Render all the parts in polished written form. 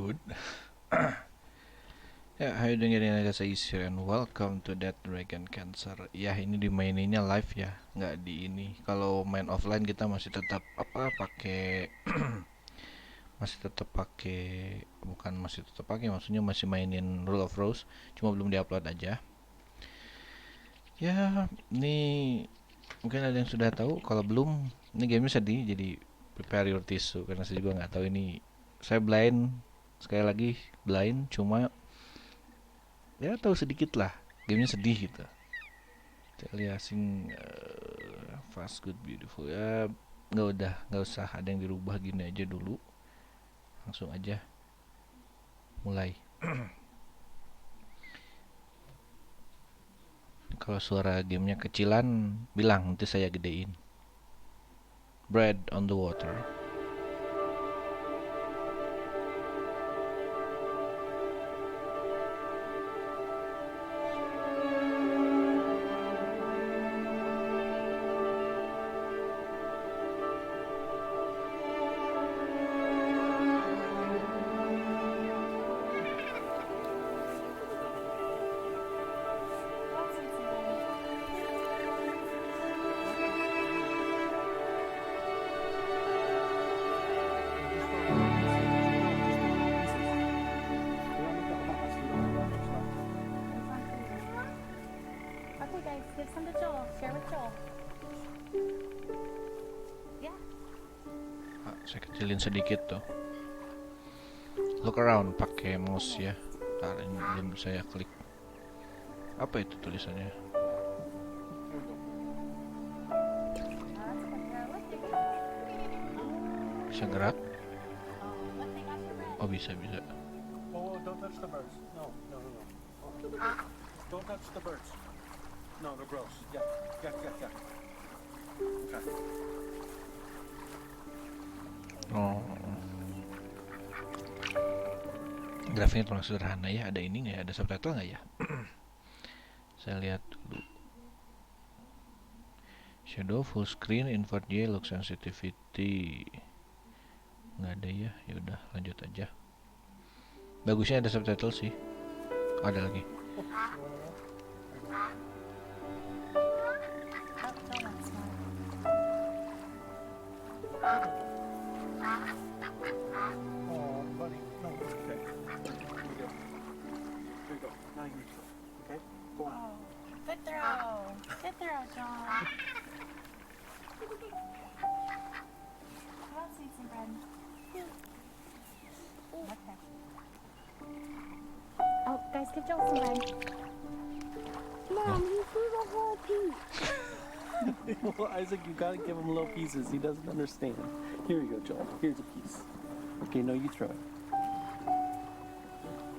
good. Ya, how you doing guys? Saya and welcome to That Dragon Cancer. Ya, ini dimaininnya live ya, nggak di ini. Kalau main offline kita masih tetap pakai masih tetap pakai, maksudnya masih mainin Rule of Rose, cuma belum diupload aja. Ya, ini mungkin ada yang sudah tahu, kalau belum, ini gamenya sedih, jadi prepare your tissue karena saya juga nggak tahu ini. Saya blind, sekali lagi blind, cuma ya tahu sedikit lah, gamenya sedih gitu. Aliasing fast good beautiful ya, nggak usah ada yang dirubah, gini aja dulu, langsung aja mulai. Kalau suara gamenya kecilan bilang, nanti saya gedein. Bread on the water. Okay guys, give some to Joel. Share with Joel. Yeah. Saya kecilin sedikit tuh. Look around pakai mouse ya. Ntar ini belum saya klik. Apa itu tulisannya? Bisa gerak? Oh, bisa. Oh, don't touch the birds. No. Don't touch the birds. No, they're gross. Yeah. Okay. Oh. Grafiknya terlalu sederhana ya. Ada ini nggak ya? Ada subtitle nggak ya? Saya lihat dulu. Shadow full screen invert J look sensitivity. Nggak ada ya. Ya udah, lanjut aja. Bagusnya ada subtitle sih. Oh, ada lagi. Oh, buddy. No, it's okay. Here you go. Now you throw. Okay? Go on. Good throw, John. Who else needs some bread? Okay. Oh, guys, give Joel some bread. Mom, he threw the whole piece. Well, Isaac, you gotta give him little pieces. He doesn't understand. Here you go, Joel. Here's a piece. Okay, no, you throw it.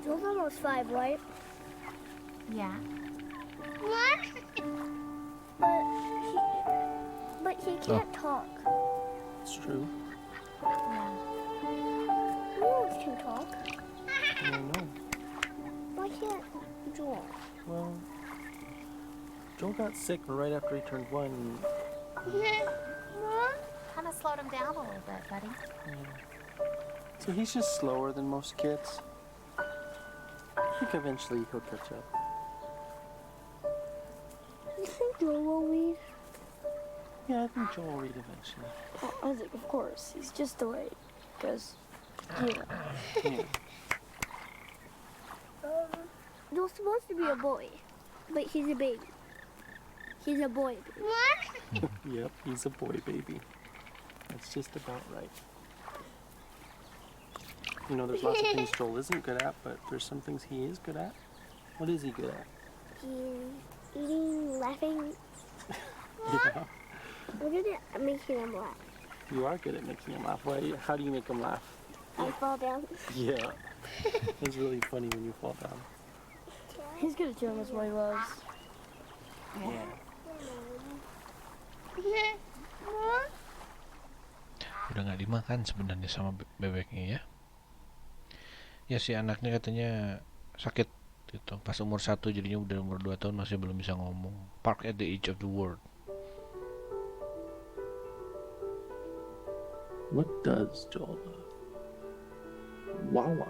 Joel's almost 5, right? Yeah. What? But he can't talk. It's true. Yeah. Who else can talk? I don't know. Why can't Joel? Well, Joel got sick right after he turned 1. Mom? Kind of slowed him down a little bit, buddy. So he's just slower than most kids. I think eventually he'll catch up. You think Joel will read? Yeah, I think Joel will read eventually. Oh, Isaac, of course. He's just delayed. Because, Yeah. Joel's supposed to be a boy. But he's a baby. He's a boy baby. What? Yep, he's a boy baby. That's just about right. You know, there's lots of things Joel isn't good at, but there's some things he is good at. What is he good at? He's eating, laughing. Yeah, I'm good at making him laugh. you are good at making him laugh. How do you make him laugh? I fall down. Yeah, it's really funny when you fall down. He's good at showing us what he loves. Yeah. Udah nggak dimakan sebenarnya sama bebeknya ya. Ya, si anaknya katanya sakit gitu pas umur 1, jadinya udah umur 2 tahun masih belum bisa ngomong. Park at the edge of the world. What does Joel love? Wawa.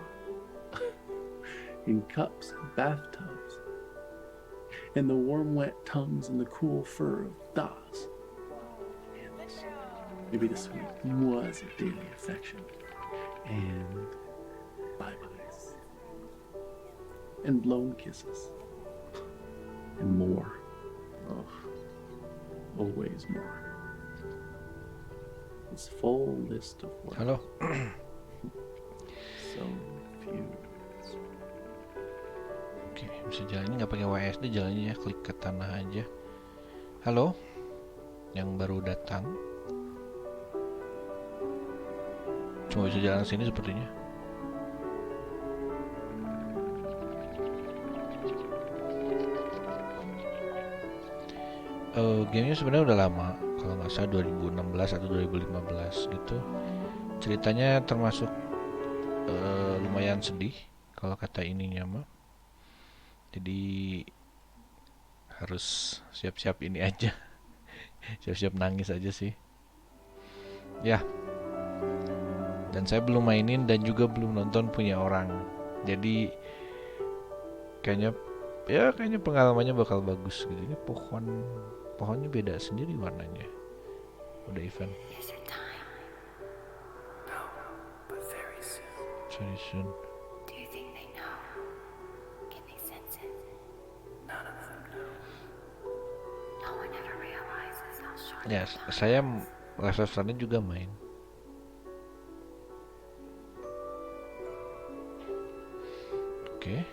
in cups and bathtubs, and the warm, wet tongues and the cool fur of Das. And maybe the sweet was of daily affection, and bye-byes, and blown kisses, and more. Oh, always more. This full list of words. Halo. So few. Oke, bisa jalannya nggak pakai WSD, jalannya ya klik ke tanah aja. Halo, yang baru datang. Cuma bisa jalan sini sepertinya. Gamenya sebenarnya udah lama, kalau nggak salah 2016 atau 2015 gitu. Ceritanya termasuk lumayan sedih kalau kata ininya mah. Jadi harus siap-siap ini aja. Siap-siap nangis aja sih. Ya. Dan saya belum mainin dan juga belum nonton punya orang. Jadi kayaknya pengalamannya bakal bagus gitu. Ini pohonnya beda sendiri warnanya. Udah event. Very soon. Do you think they know? Can they sense it? None of them know. No one ever realizes how short. Ya, saya Last of Us juga main. Oke.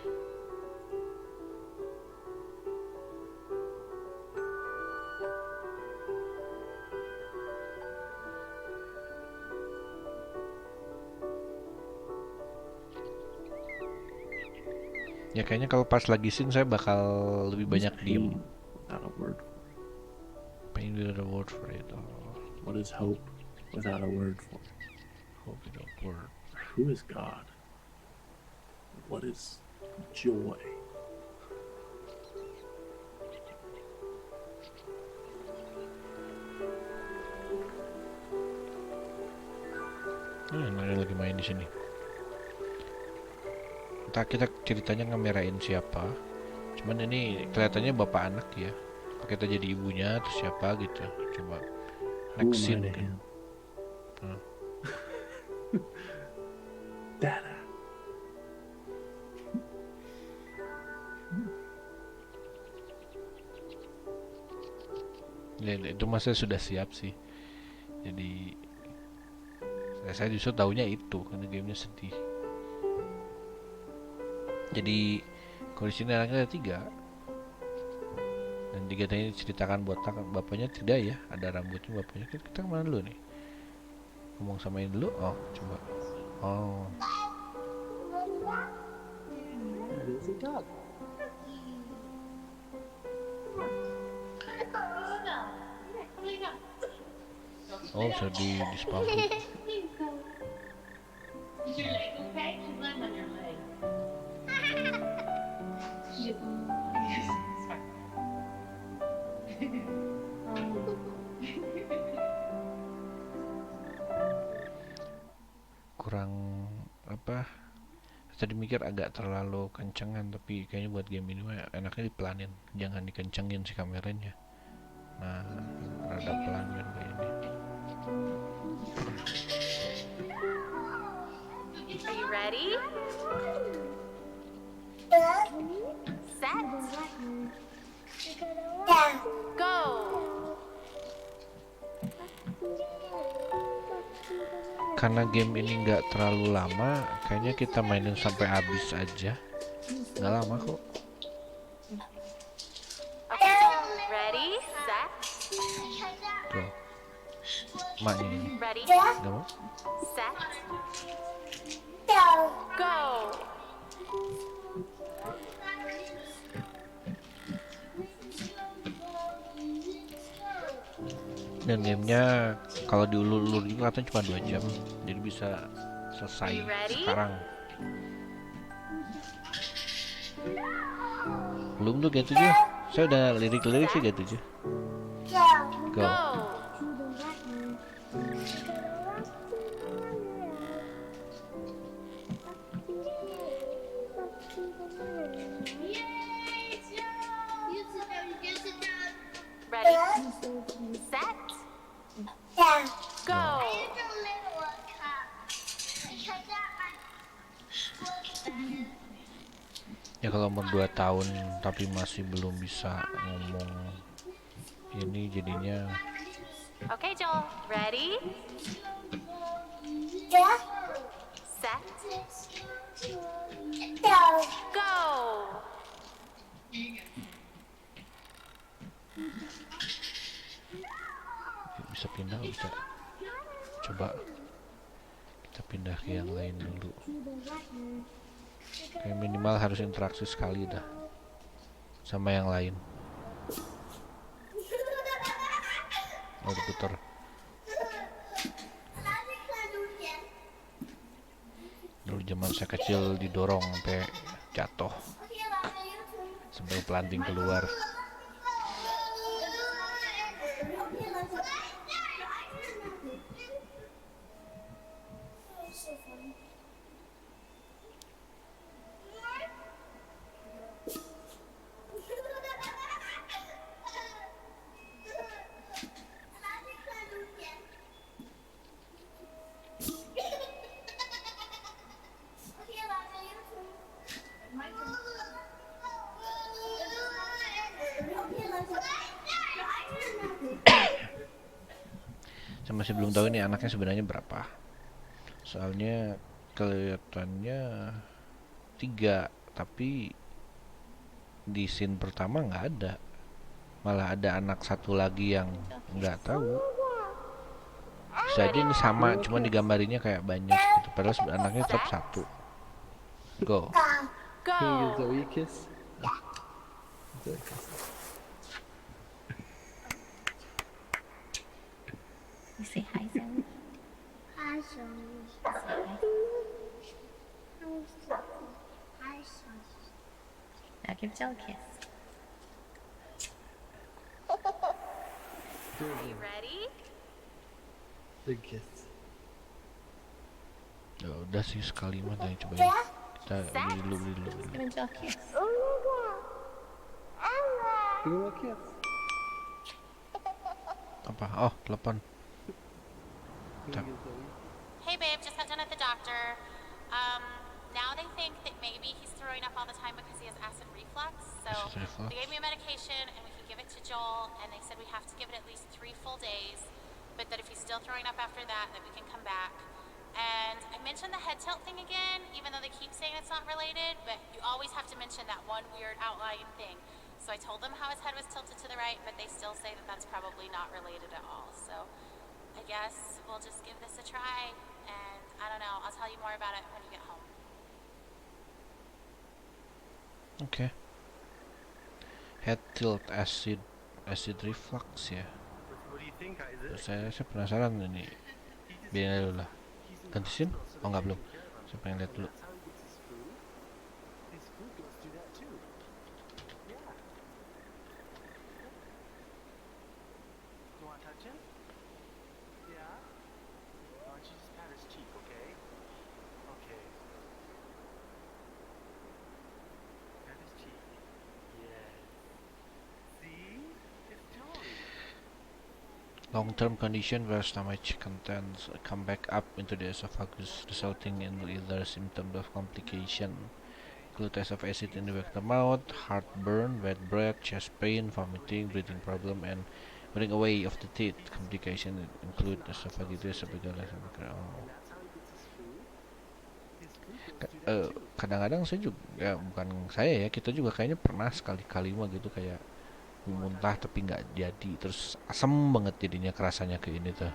Ya kayaknya kalau pas lagi scene saya bakal lebih banyak diem. Without a word for it. Pain without a word for it. Oh, What is hope without a word for it? hope without word. Who is God? What is joy? Ada lagi main di sini. Entah kita ceritanya ngemerain siapa. Cuman ini kelihatannya bapak anak ya. Apa kita jadi ibunya atau siapa gitu. Coba Who next am I scene to kan. him? Hmm. Dada. Ya, itu masa sudah siap sih. Jadi saya justru taunya itu karena gamenya sedih. Jadi kalau di sini anaknya ada 3 dan 3 tadi diceritakan buat bapaknya tidak ya, ada rambutnya bapaknya. Kita kemana dulu nih? Ngomong sama ini dulu. Oh coba. Oh That is a dog. oh bisa di spam. Is your leg okay? She's laying on your leg. Sorry. Kurang apa? Tadi mikir agak terlalu kencengan, tapi kayaknya buat game ini mah enaknya dipelanin, jangan dikencengin si kameranya. Nah, rada pelan kan kayak ini. Are you ready? Set. Go. Karena game ini nggak terlalu lama, kayaknya kita mainin sampai habis aja. Nggak lama kok. Okay. Ready, set, Tuh, maknya ini. ready, Nggak mau? set, go. Dan gamenya kalau diulur-ulur juga katanya cuma 2 jam, jadi bisa selesai Are you ready? sekarang. Belum tuh G7. Saya udah lirik-lirik sih G7. Go. Go. Ready? Set. Go. Ya kalau umur 2 tahun tapi masih belum bisa ngomong ini jadinya Okay, Joel. Ready? Set. Go. bisa pindah bisa. Coba kita pindah ke yang lain dulu. Kayak minimal harus interaksi sekali dah sama yang lain. Oh diputar. Dulu zaman saya kecil didorong sampai jatuh, sampai pelanting keluar. Saya masih belum tahu ini anaknya sebenarnya berapa. Soalnya kelihatannya 3, tapi di scene pertama nggak ada. Malah ada anak satu lagi yang nggak tahu. Bisa aja ini sama, cuma digambarinya kayak banyak gitu. Padahal anaknya tetap 1. Go. Can you give Go. Zoe a kiss? Zoe kiss. You say hi, Zoe. Hi, Zoe. Hi, Zoe. Now give Joe a kiss. You ready? Big kiss. Ya udah sih sekali mah tadi cobain. Kita beli dulu. Give Joe a kiss. Give him a kiss. Apa? Oh, telepon. Can you give Zoe? Hey, babe, just got done at the doctor. Now they think that maybe he's throwing up all the time because he has acid reflux. So Acid reflux? they gave me a medication and we can give it to Joel, and they said we have to give it at least 3 full days, but that if he's still throwing up after that we can come back. And I mentioned the head tilt thing again, even though they keep saying it's not related, but you always have to mention that one weird outlying thing. So I told them how his head was tilted to the right, but they still say that that's probably not related at all. So I guess we'll just give this a try, and I don't know, I'll tell you more about it when you get home. Oke. Head tilt acid reflux ya. Terus saya penasaran ini. Biarin dulu lah. Ganti scene? Oh enggak belum. Saya pengen lihat dulu. Long-term condition where stomach contents come back up into the esophagus, resulting in either symptoms of complication, include taste of acid in the back of the mouth, heartburn, wet breath, chest pain, vomiting, breathing problem, and running away of the teeth. Complication include esophagitis, kadang-kadang saya juga, ya bukan saya ya, kita juga kayaknya pernah sekali-kali mah gitu kayak muntah tapi nggak jadi, terus asem banget jadinya kerasanya ke ini tuh.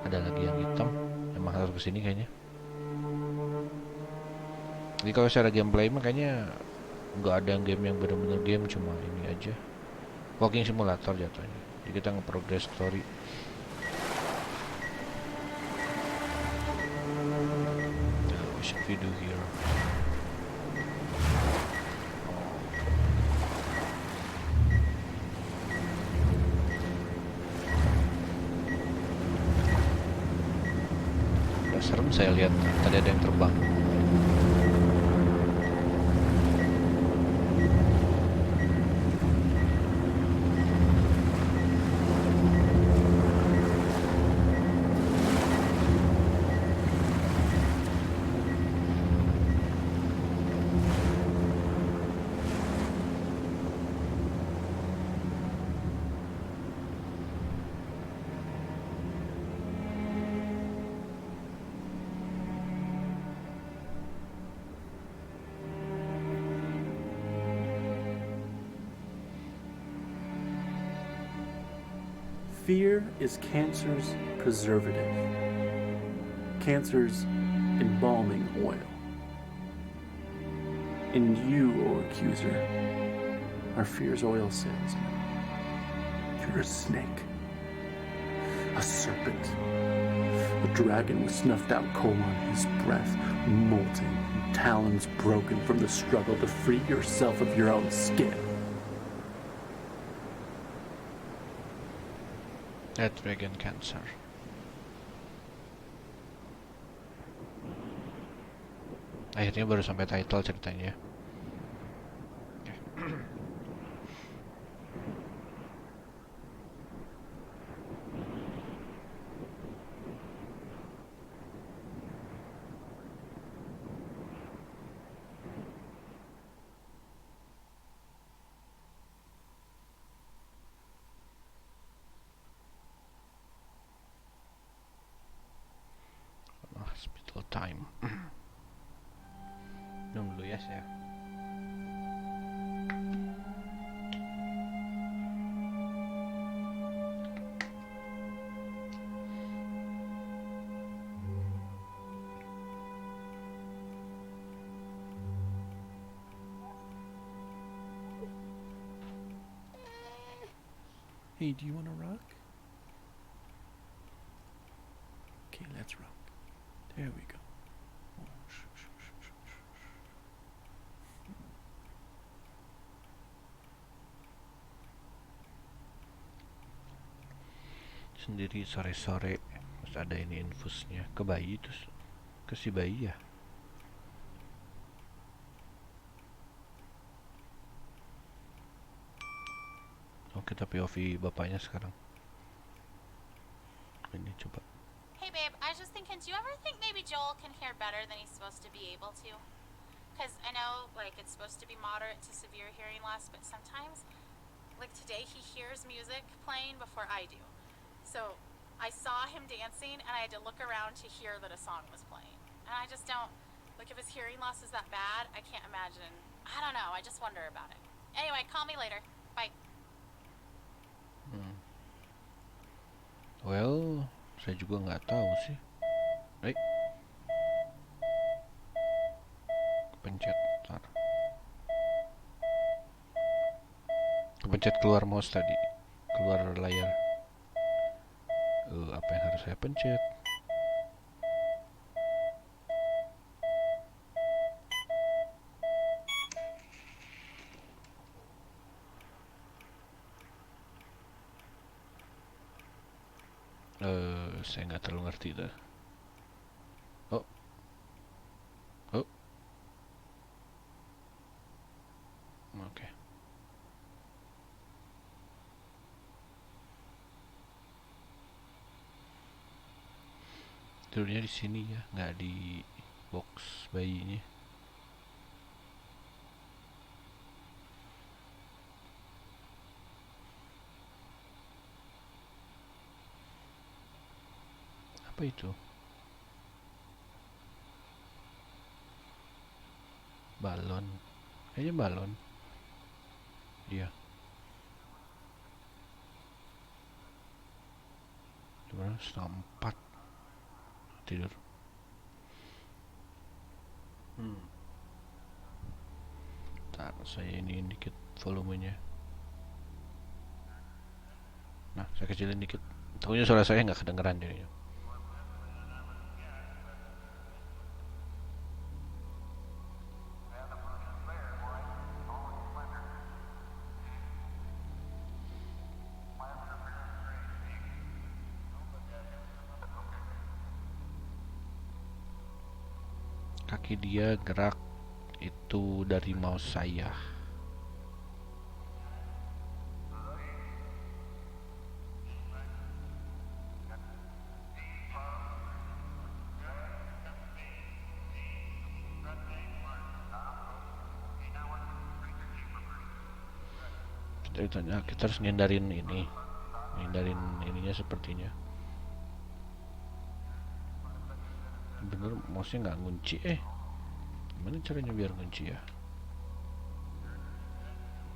Ada lagi yang hitam, emang harus kesini kayaknya. Jadi kalau secara gameplay mah kayaknya nggak ada yang game yang bener-bener game, cuma ini aja walking simulator jatuhnya. Jadi kita nge-progress story. What should we do here? Serem saya lihat tadi ada yang terbang. Fear is cancer's preservative, cancer's embalming oil. And you, O accuser, are fear's oil salesman. You're a snake, a serpent, a dragon with snuffed out coal on his breath, molting, talons broken from the struggle to free yourself of your own skin. That Dragon Cancer. Akhirnya baru sampai title ceritanya. Hospital time. Minum dulu ya saya. Hey, do you want to rock? Okay, let's rock. There we go. Sendiri sore-sore terus ada ini infusnya ke bayi, terus ke si bayi ya. Oke, tapi POV bapaknya sekarang. Ini coba. Hey babe, I was just thinking, do you ever think maybe Joel can hear better than he's supposed to be able to? Because I know, like, it's supposed to be moderate to severe hearing loss, but sometimes, like today, he hears music playing before I do. So I saw him dancing, and I had to look around to hear that a song was playing. And I just don't, like, if his hearing loss is that bad, I can't imagine. I don't know, I just wonder about it. Anyway, call me later. Bye. Well, saya juga nggak tahu sih. Baik. Kepencet, ntar. Kepencet keluar mouse tadi, keluar layar. Apa yang harus saya pencet? Saya nggak terlalu ngerti dah. Oh, oh, oke. Tidurnya di sini ya, nggak di box bayinya. Apa itu? Balon. Kayaknya balon. Iya. Gimana? 4 tidur. Ntar saya ini dikit volumenya. Nah, saya kecilin dikit. Takutnya suara saya nggak kedengeran jadinya. Kaki dia gerak itu dari mouse saya. Kita harus ngindarin ini, ngindarin ininya sepertinya. Bener, mouse-nya nggak ngunci. Gimana caranya biar ngunci ya?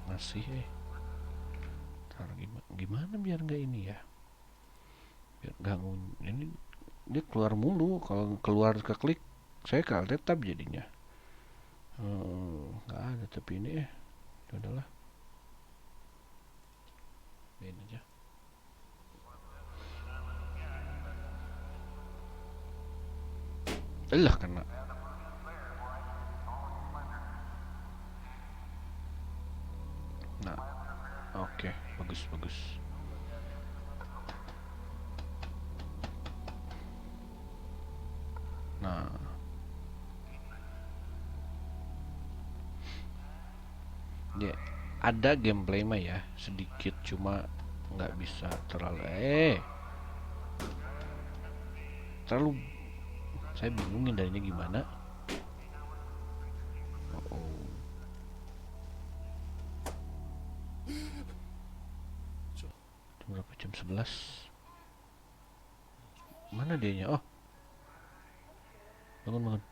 Masih Ntar gimana biar nggak ini ya? Biar nggak ini dia keluar mulu. Kalau keluar ke klik saya ke alt tab jadinya. Nggak ada tapi ini ya udahlah. Ini aja. Elah kena. Nah, oke, bagus bagus. Nah, ya ada gameplay mah ya sedikit cuma nggak bisa terlalu terlalu saya bingung hindarinya gimana. Oh. Jam berapa? Jam 11. Mana dianya? Oh. Bangun bangun.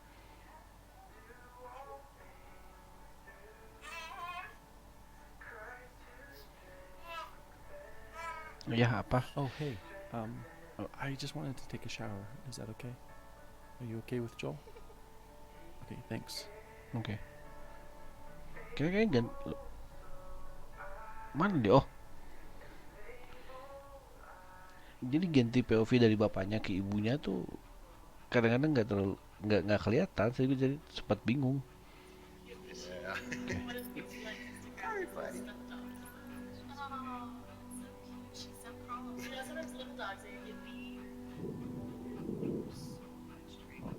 Ya apa? Oh, hey. I just wanted to take a shower. Is that okay? Are you okay with Joel? Okay, thanks. Oke. Kayaknya mana dia? Oh. Jadi ganti POV dari bapaknya ke ibunya tuh kadang-kadang nggak terlalu nggak kelihatan. Saya jadi sempat bingung.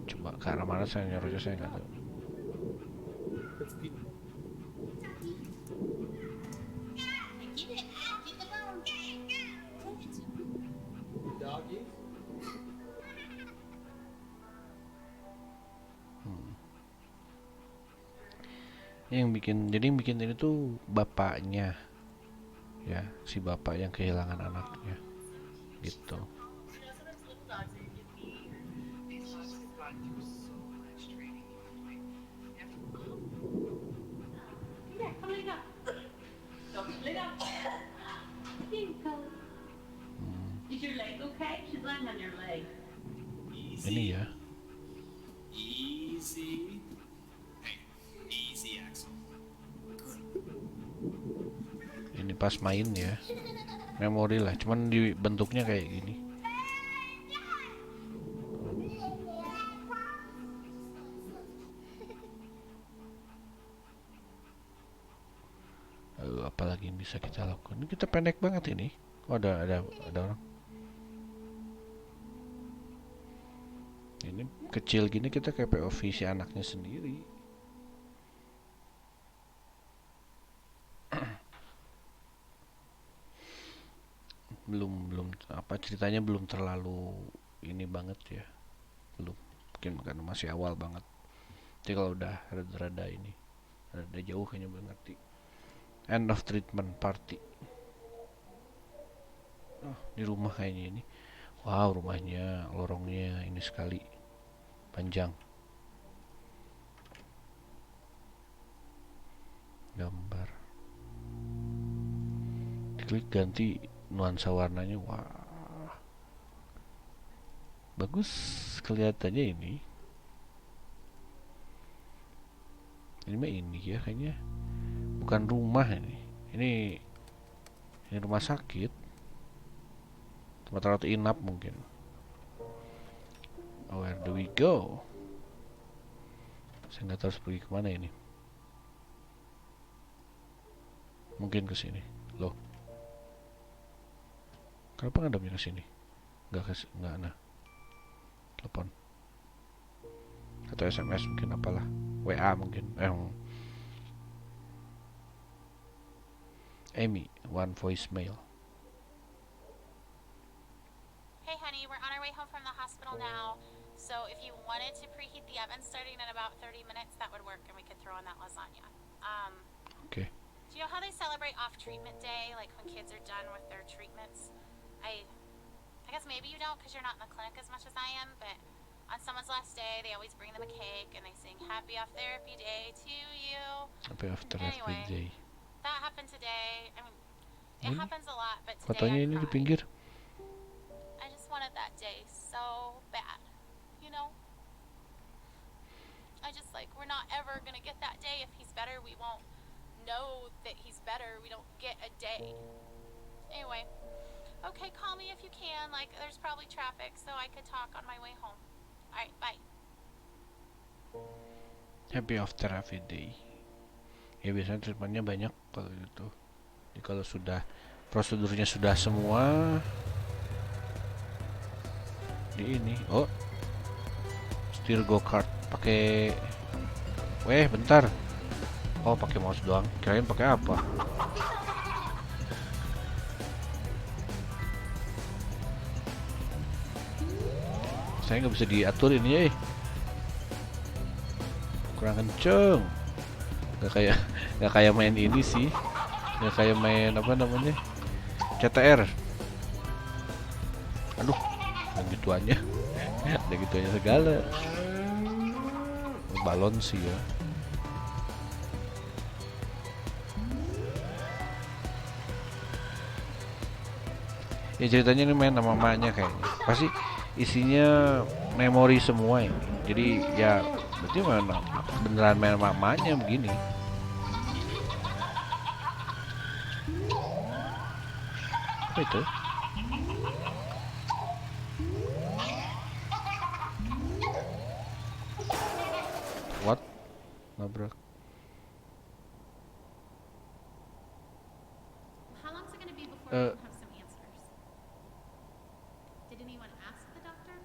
Coba ke arah mana saya nyuruhnya saya nggak tahu. Yang bikin ini tuh bapaknya, ya si bapak yang kehilangan anaknya, gitu. Yeah, come lay down. Don't lay down. Here you go. Is your leg okay? She's laying on your leg. Ini ya. Easy. Hey, easy, Axel. Ini pas main ya, memori lah, cuman di bentuknya kayak gini. Apalagi yang bisa kita lakukan? Ini kita pendek banget ini. Oh, ada orang. Ini kecil gini kita kayak POV si anaknya sendiri. belum apa ceritanya belum terlalu ini banget ya. Belum. Mungkin karena masih awal banget. Jadi kalau udah rada-rada ini, rada jauh kayaknya belum ngerti. End of treatment party. Oh, di rumah kayaknya ini. Wow, rumahnya, lorongnya ini sekali panjang. Gambar. Diklik ganti nuansa warnanya. Wah. Bagus kelihatannya ini. Ini mah ini ya kayaknya. Bukan rumah ini. Ini rumah sakit. Tempat rawat inap mungkin. Oh, where do we go? Saya nggak tahu harus pergi kemana ini. Mungkin ke sini. Loh. Kenapa ngadepnya ke sini? Nggak nah. Telepon. Atau SMS mungkin apalah. WA mungkin. Amy, one voicemail. Hey, honey, we're on our way home from the hospital now. So if you wanted to preheat the oven starting in about 30 minutes, that would work, and we could throw in that lasagna. Okay. Do you know how they celebrate off-treatment day, like when kids are done with their treatments? I guess maybe you don't because you're not in the clinic as much as I am, but on someone's last day, they always bring them a cake and they sing Happy Off Therapy Day to you. Happy Off Therapy Day. That happened today. I mean, it happens a lot, but today Fotonya I ini di cried. pinggir. I just wanted get that day. If he's better, we won't know that he's better. We don't get a day. Anyway, okay, call me if you can. Like, there's probably traffic, so I could talk on my way home. Alright, bye. Happy after every day. Ya biasanya treatmentnya banyak kalau gitu. Jadi kalau sudah prosedurnya sudah semua di ini, oh, steer go kart pakai, bentar, oh pakai mouse doang, kirain pakai apa? Saya nggak bisa diatur ini, kurang kenceng, nggak kayak main ini sih, nggak kayak main apa namanya, CTR. Aduh, ada gituannya, ada gituannya segala. Balon sih ya. Ya ceritanya ini main sama mamanya kayaknya. Pasti isinya memori semua ini. Jadi ya berarti mana beneran main sama mamanya begini. Apa itu? What? Nabrak. How long is it going to be before Uh, we can have some answers? Did anyone ask the doctor?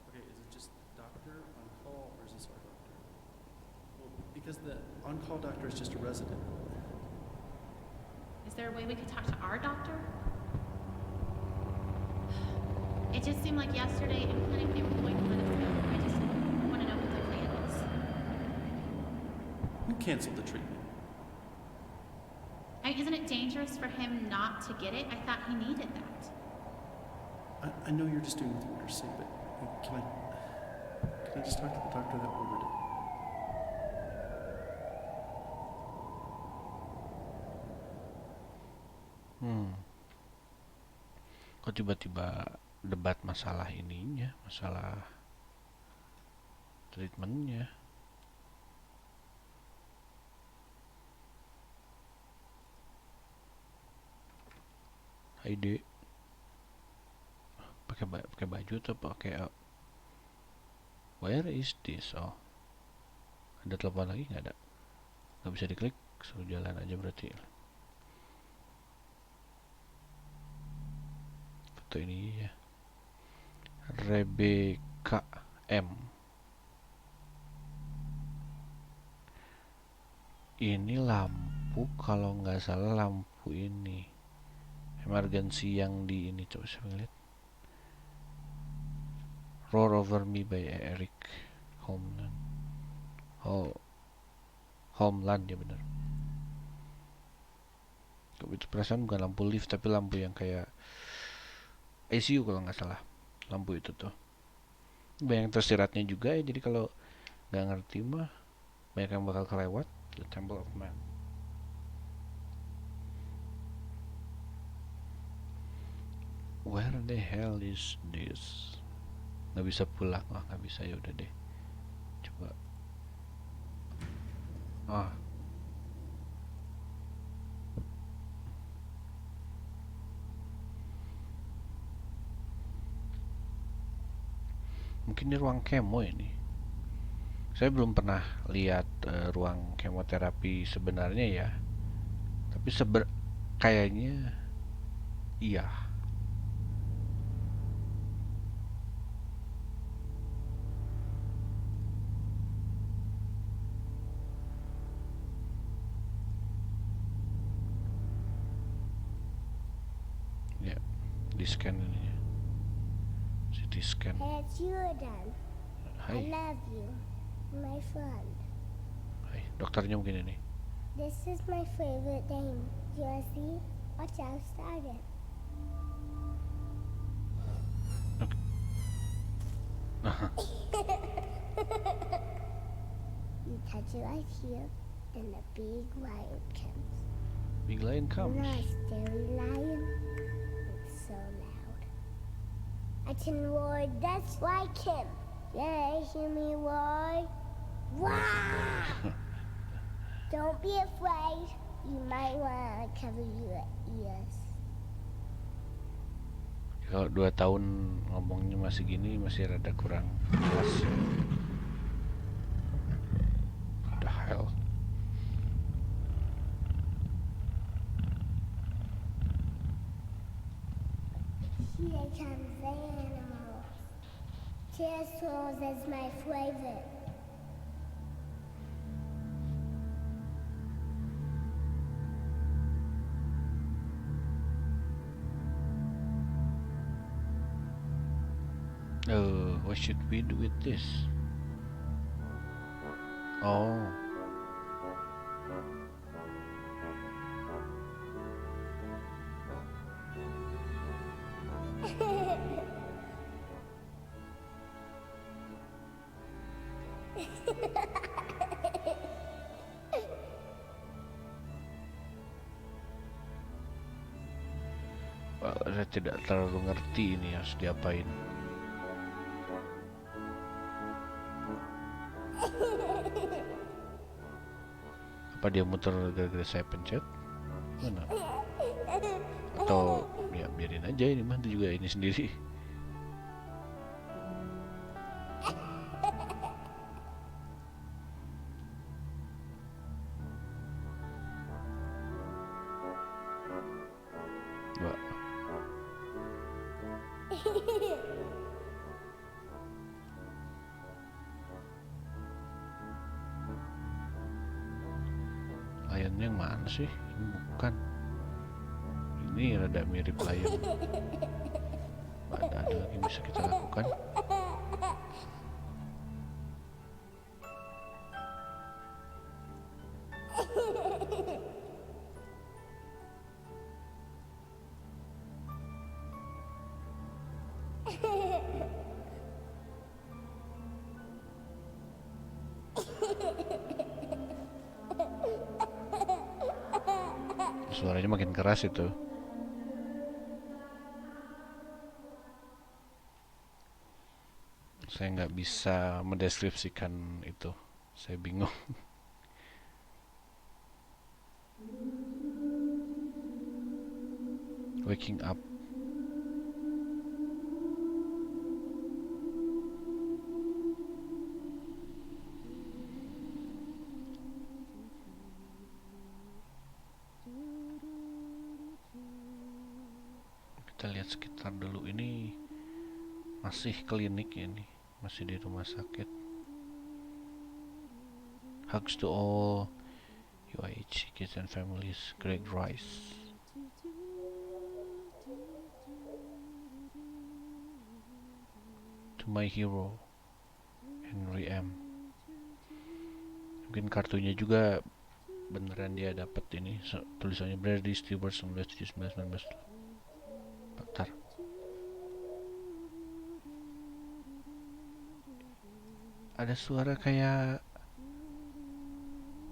Okay, is it just doctor on call or is this our doctor? Well, because the on-call doctor is just a resident. Is there a way we could talk to our doctor? It just seemed like yesterday in clinic they were going to let us go. I just want to know what the plan is. Who canceled the treatment? Isn't it dangerous for him not to get it? I thought he needed that. I know you're just doing what the orders say, but can I just talk to the doctor that ordered it? Kok tiba-tiba debat masalah ininya, masalah treatmentnya. Hai Dek, pakai baju atau pakai where is this? Oh, ada telepon lagi nggak ada? Nggak bisa diklik, suruh jalan aja berarti. Foto ini ya, Rebecca M. Ini lampu, kalau nggak salah lampu ini emergency yang di ini, coba saya lihat. Roar Over Me by Eric Homeland. Oh, Homeland ya benar. Itu perasaan bukan lampu lift tapi lampu yang kayak ICU kalau nggak salah. Lampu itu tuh banyak tersiratnya juga ya, jadi kalau nggak ngerti mah banyak yang bakal kelewat. The Temple of Man. Where the hell is this? Nggak bisa pulang. Oh, nggak bisa, ya udah deh. Coba. Ah. Mungkin di ruang kemo ini. Saya belum pernah lihat ruang kemoterapi sebenarnya ya. Tapi kayaknya iya. Ya, di scan ini. CT scan. Hey, it's you again. I Hai. love you, my friend. Hai, dokternya mungkin ini. This is my favorite game. You wanna see? Watch how I started. You touch it right here, then the big lion comes. Big lion comes. Nice, scary lion. It's so loud. I can roar just like him. Yeah, hear me roar. Wow! Don't be afraid. You might want to cover your ears. Kalau 2 tahun ngomongnya masih gini, masih rada kurang jelas ya. What the hell? Here comes the animals. Pterosaurs is my favorite. What should we do with this? Oh. Well, saya tidak terlalu ngerti ini harus diapain. Apa dia muter gara-gara saya pencet? Mana? Atau ya biarin aja, ini mah juga ini sendiri. Wah. Lionnya yang mana sih? Ini bukan. Ini rada mirip lion. Ada lagi yang bisa kita lakukan. Suaranya makin keras itu. Saya nggak bisa mendeskripsikan itu. Saya bingung. Waking up. Kita lihat sekitar dulu, ini masih klinik ini, masih di rumah sakit. Hugs to all UIH kids and families. Greg Rice. To my hero Henry M. Mungkin kartunya juga beneran dia dapat ini, tulisannya Bradley Stewart 1979 19. Bentar. Ada suara kayak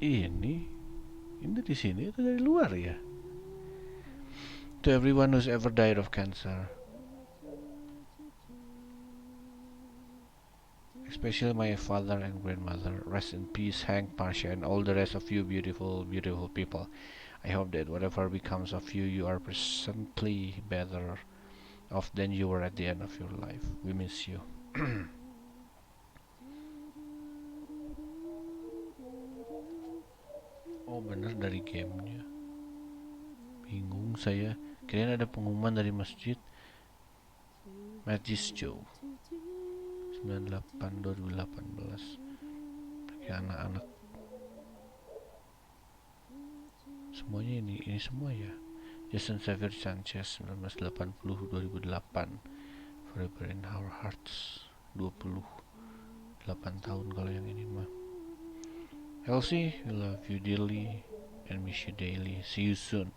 ini di sini atau dari luar ya? To everyone who's ever died of cancer, especially my father and grandmother, rest in peace, Hank, Marcia, and all the rest of you beautiful, beautiful people. I hope that whatever becomes of you, you are presently better off than you were at the end of your life. We miss you. Oh bener, dari gamenya. Bingung saya. Kirain ada pengumuman dari masjid. Magis Joe 98/2018. Bagi anak-anak. Semuanya ini semua ya. Jason Xavier Sanchez 1980-2008. Forever in Our Hearts 28 tahun kalau yang ini mah. Elsie, we love you dearly and miss you daily. See you soon.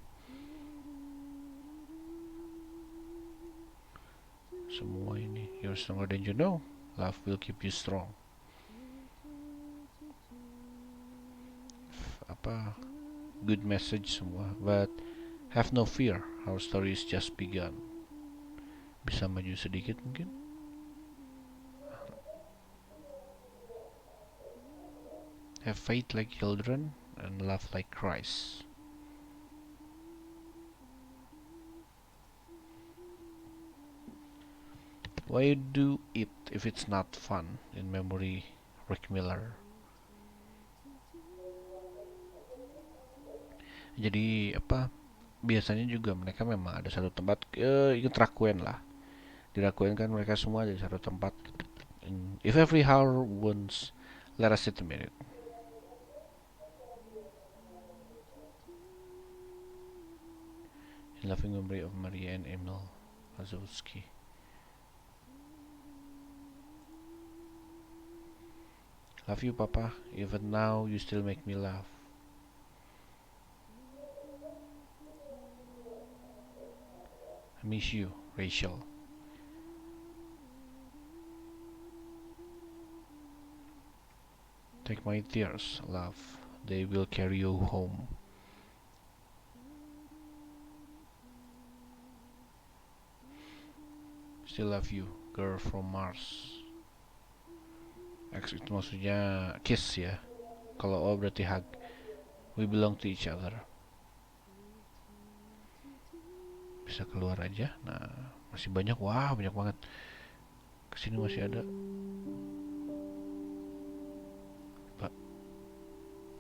Semua ini, you're stronger than you know. Love will keep you strong. Apa? Good message semua, but have no fear. Our story is just begun. Bisa maju sedikit mungkin? Have faith like children and love like Christ. Why do it if it's not fun? In memory, Rick Miller. Jadi apa? Biasanya juga mereka memang ada satu tempat. Ikut Rakuen lah. Di Rakuen kan mereka semua ada di satu tempat. If every hour once, let us sit a minute. In loving memory of Maria and Emil Lazowski. Love you, Papa. Even now, you still make me laugh. I miss you, Rachel. Take my tears, love. They will carry you home. Still love you, girl from Mars. X itu maksudnya kiss ya. Kalau O berarti hug. We belong to each other. Bisa keluar aja. Nah, masih banyak. Wah, banyak banget. Kesini masih ada. Pak,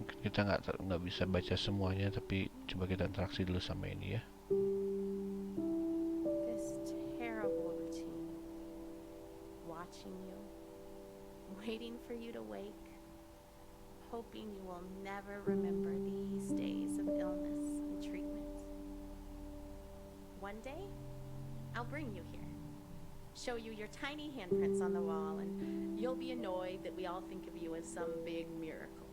mungkin kita nggak bisa baca semuanya, tapi coba kita interaksi dulu sama ini ya. This terrible routine. Watching you. Waiting for you to wake. Hoping you will never remember these days of illness and treatment. One day, I'll bring you here. Show you your tiny handprints on the wall, and you'll be annoyed that we all think of you as some big miracle.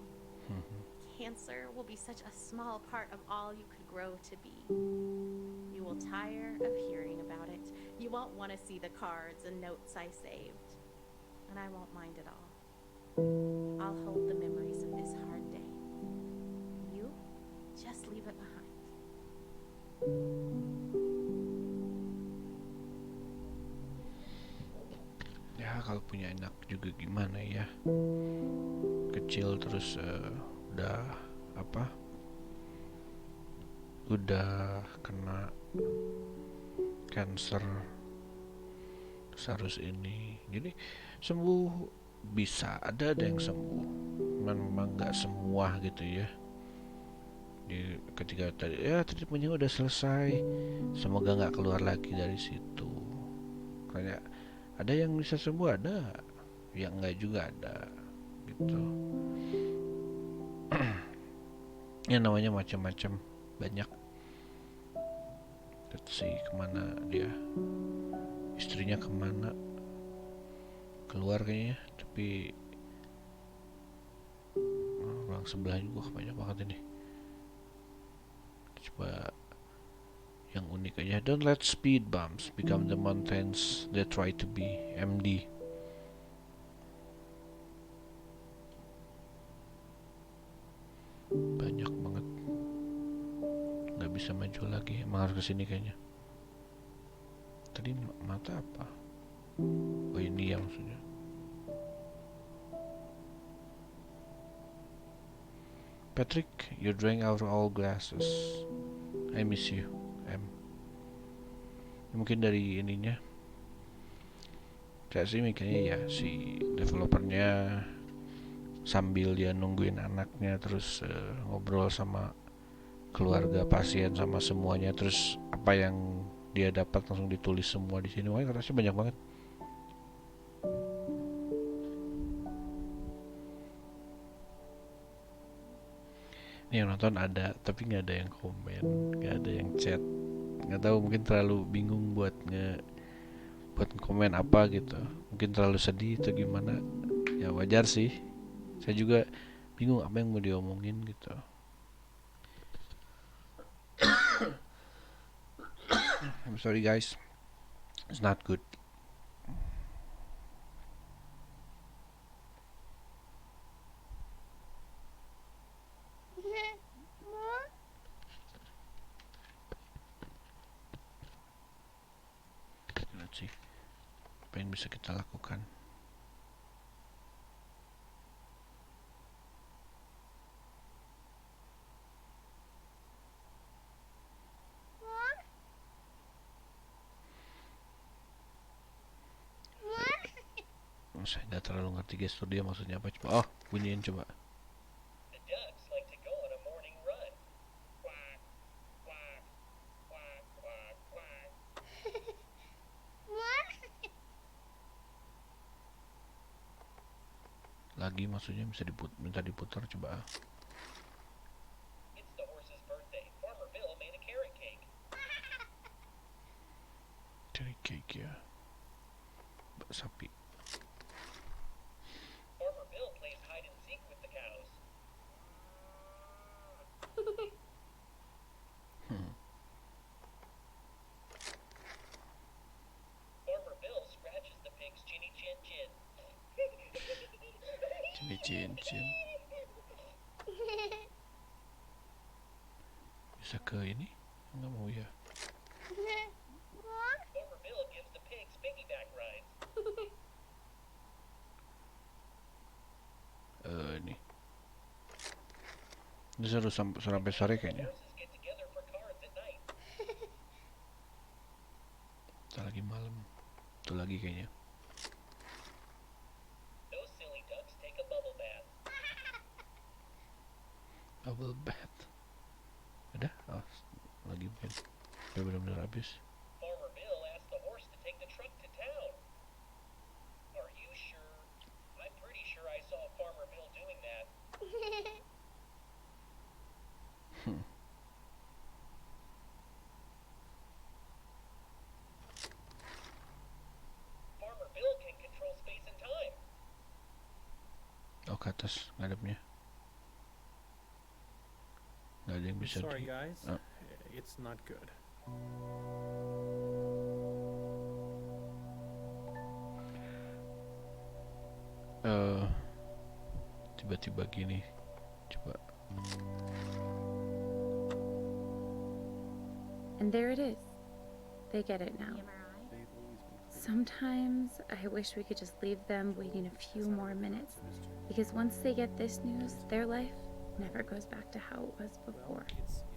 Cancer will be such a small part of all you could grow to be. You will tire of hearing about it. You won't want to see the cards and notes I saved. And I won't mind at all. I'll hold the memories of this hard day. You just leave it behind. Ya kalau punya anak juga gimana ya, kecil terus udah apa, udah kena cancer, terus harus ini. Jadi sembuh bisa, ada yang sembuh, memang nggak semua gitu ya. Di ketika tadi ya treatmentnya udah selesai, semoga nggak keluar lagi dari situ. Kayak ada yang bisa sembuh, ada yang enggak juga ada gitu. Ya namanya macam-macam, banyak. Let's see kemana dia, istrinya kemana, keluar kayaknya, tapi ruang sebelah juga banyak banget ini. Coba yang unik aja. Don't let speed bumps become the mountains they try to be. MD. Banyak banget. Nggak bisa maju lagi. Emang harus kesini kayaknya. Tadi mata apa? Oh ini ya maksudnya. Patrick, you drank out all glasses. I miss you. Mungkin dari ininya, saya sih mikirnya ya si developernya sambil dia nungguin anaknya terus ngobrol sama keluarga pasien sama semuanya, terus apa yang dia dapat langsung ditulis semua di sini. Makanya katanya banyak banget. Ini yang nonton ada, tapi nggak ada yang komen, nggak ada yang chat. Nggak tahu, mungkin terlalu bingung buat komen apa gitu, mungkin terlalu sedih atau gimana. Ya wajar sih, saya juga bingung apa yang mau diomongin gitu. I'm sorry guys, it's not good. Let's see, apa yang bisa kita lakukan. Saya nggak terlalu ngerti gestur dia maksudnya apa. Coba, oh bunyiin coba. The ducks like to go on a morning run. Quack, quack, quack, quack, quack. Lagi maksudnya bisa minta diputar coba. It's the horse's birthday. Farmer Bill made a carrot cake. Cari cake ya. Sapi. Farmer Bill plays hide and seek with the cows. Farmer Bill scratches the pig's chinny chin chin. Cincin. Bisa ke ini? Nggak mau ya. Farmer Bill gives the pigs piggyback rides. Ini. Ini seru sampai sore kayaknya. Horses get together for cards at night. Ntar lagi malam. Itu lagi kayaknya. Those silly ducks take a bubble bath. Bubble bath. Udah? Oh, lagi main. Udah benar-benar habis. Farmer Bill asked the horse to take the truck to town. Are you sure? I'm pretty sure I saw Farmer Bill doing that. Farmer Bill can control space and time. Oh, ke atas ngadepnya. Nggak ada yang bisa Sorry, di... guys. Oh. It's not good. Tiba-tiba gini. Coba. And there it is. They get it now. Sometimes I wish we could just leave them waiting a few more minutes, because once they get this news, their life never goes back to how it was before.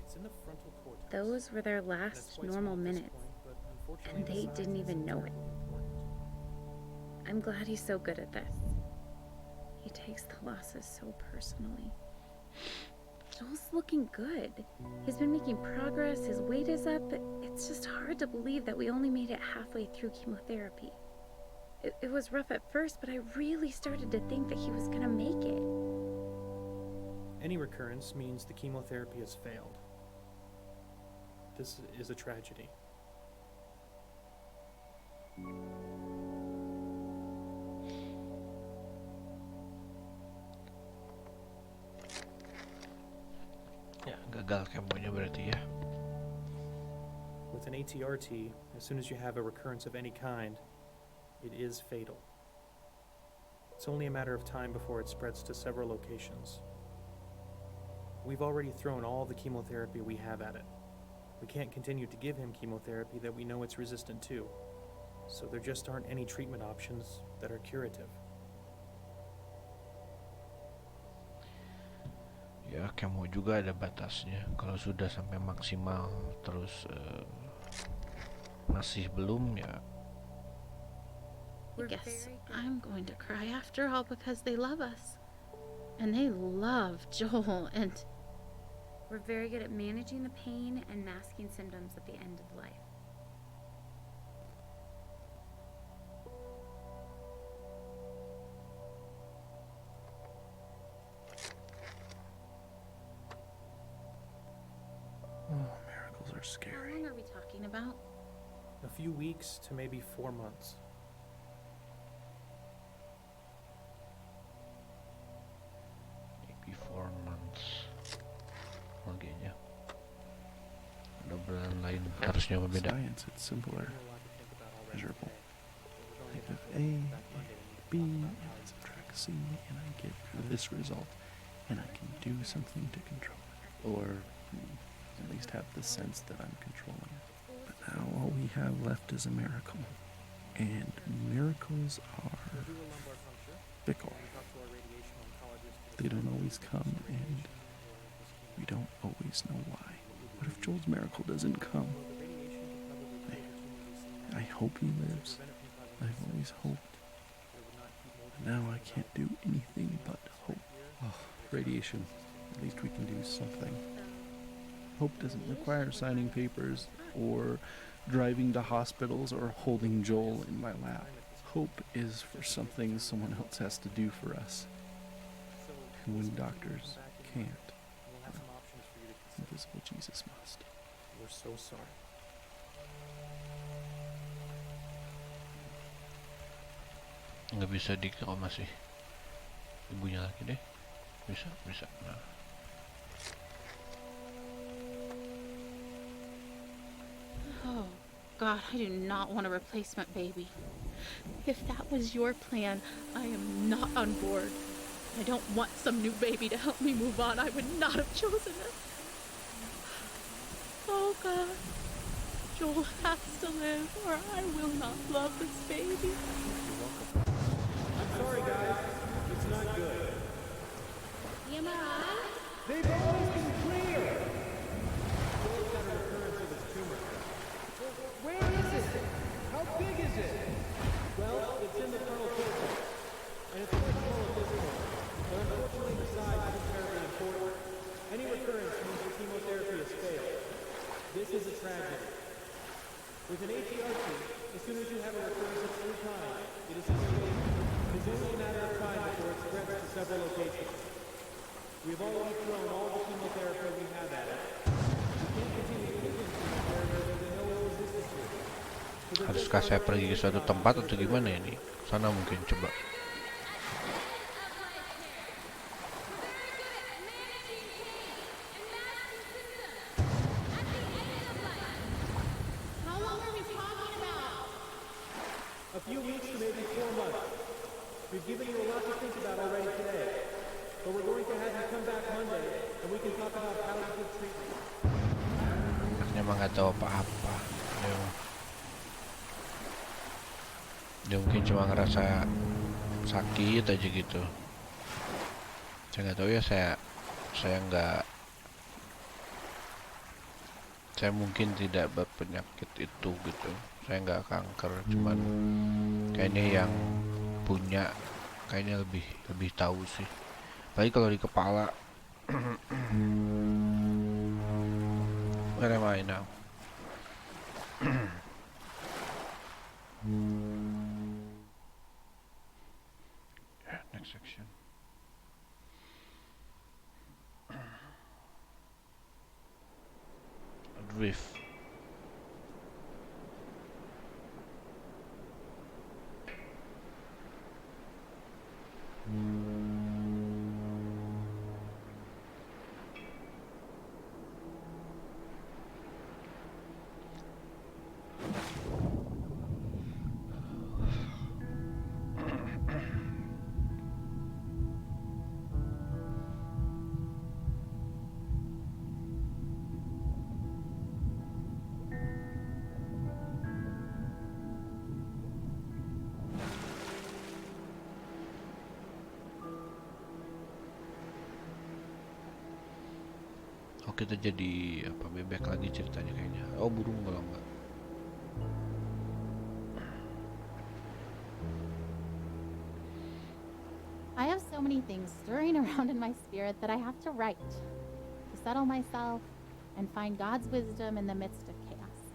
It's in the frontal cortex. Those were their And it's last quite normal small at this minutes, point, but unfortunately and the they size didn't is even know it. important. I'm glad he's so good at this. He takes the losses so personally. Joel's looking good. He's been making progress, his weight is up. It's just hard to believe that we only made it halfway through chemotherapy. It was rough at first, but I really started to think that he was gonna make it. Any recurrence means the chemotherapy has failed. This is a tragedy. Ya, gagal kemonya berarti ya. With an ATRT, as soon as you have a recurrence of any kind, it is fatal. It's only a matter of time before it spreads to several locations. We've already thrown all the chemotherapy we have at it. We can't continue to give him chemotherapy that we know it's resistant to, so there just aren't any treatment options that are curative. Ya, kemo juga ada batasnya. Kalau sudah sampai maksimal terus masih belum ya. I guess I'm going to cry after all because they love us. And they love Joel, and We're very good at managing the pain and masking symptoms at the end of life. Oh, miracles are how scary. long are we talking about? A few weeks to maybe 4 months. Maybe 4 months. Maganya. Ada bulan lain harusnya berbeda. Science, it's simpler. A lot to think about already Measurable. today. Think of We're going A, to back Monday and B, and subtract C, and I get this result, and I can do something to control it. Or at least have the sense that I'm controlling it. But now all we have left is a miracle. And miracles are do a lumbar puncture. fickle. We talked to our radiation oncologist to They don't discuss always come, and we don't always know why. What if Joel's miracle doesn't come? I hope he lives. I've always hoped. Now I can't do anything but hope. Radiation. At least we can do something. Hope doesn't require signing papers or driving to hospitals or holding Joel in my lap. Hope is for something someone else has to do for us. And when doctors can't, We'll have some options for you to consider. invisible Jesus must. We're so sorry. Nggak bisa dikira masih. Ibunya lagi deh. Bisa. Nah. Oh, God, I do not want a replacement baby. If that was your plan, I am not on board. I don't want some new baby to help me move on. I would not have chosen it. Oh, God. Joel has to live, or I will not love this baby. I'm sorry, guys. It's not good. TMI? They've always been clear. Joel's got a recurrence of his tumor. Where is it? How big is it? Well, it's in the frontal cortex. And it's quite small at this point. But unfortunately, the size isn't terribly important. Any recurrence means the chemotherapy has failed. This is a tragedy. With an ATRT, as soon as you have a recurrence of any kind, it is isolated. It is only a matter of time before it spreads to several locations. We have already thrown all the chemotherapy we have at it. We can't continue to give chemotherapy where there's no resistance to it. Haruskah saya pergi ke suatu tempat atau gimana ini? Sana mungkin coba. How long are we talking about? A few weeks to maybe 4 months. We've given you a lot to think about already today. But we're going to have you come back Monday, and we can talk about how to give treatment. Anaknya emang nggak tahu apa-apa. Dia mungkin cuma ngerasa sakit aja gitu. Saya nggak tahu ya, saya mungkin tidak berpenyakit itu gitu. Saya nggak kanker, cuman kayaknya yang punya kayaknya lebih tahu sih. Apalagi kalau di kepala. Where am I now? Yeah, next section. Drift. Oh, kita jadi apa, bebek lagi ceritanya kayaknya. Oh, burung kalau enggak. I have so many things stirring around in my spirit that I have to write to settle myself and find God's wisdom in the midst of chaos.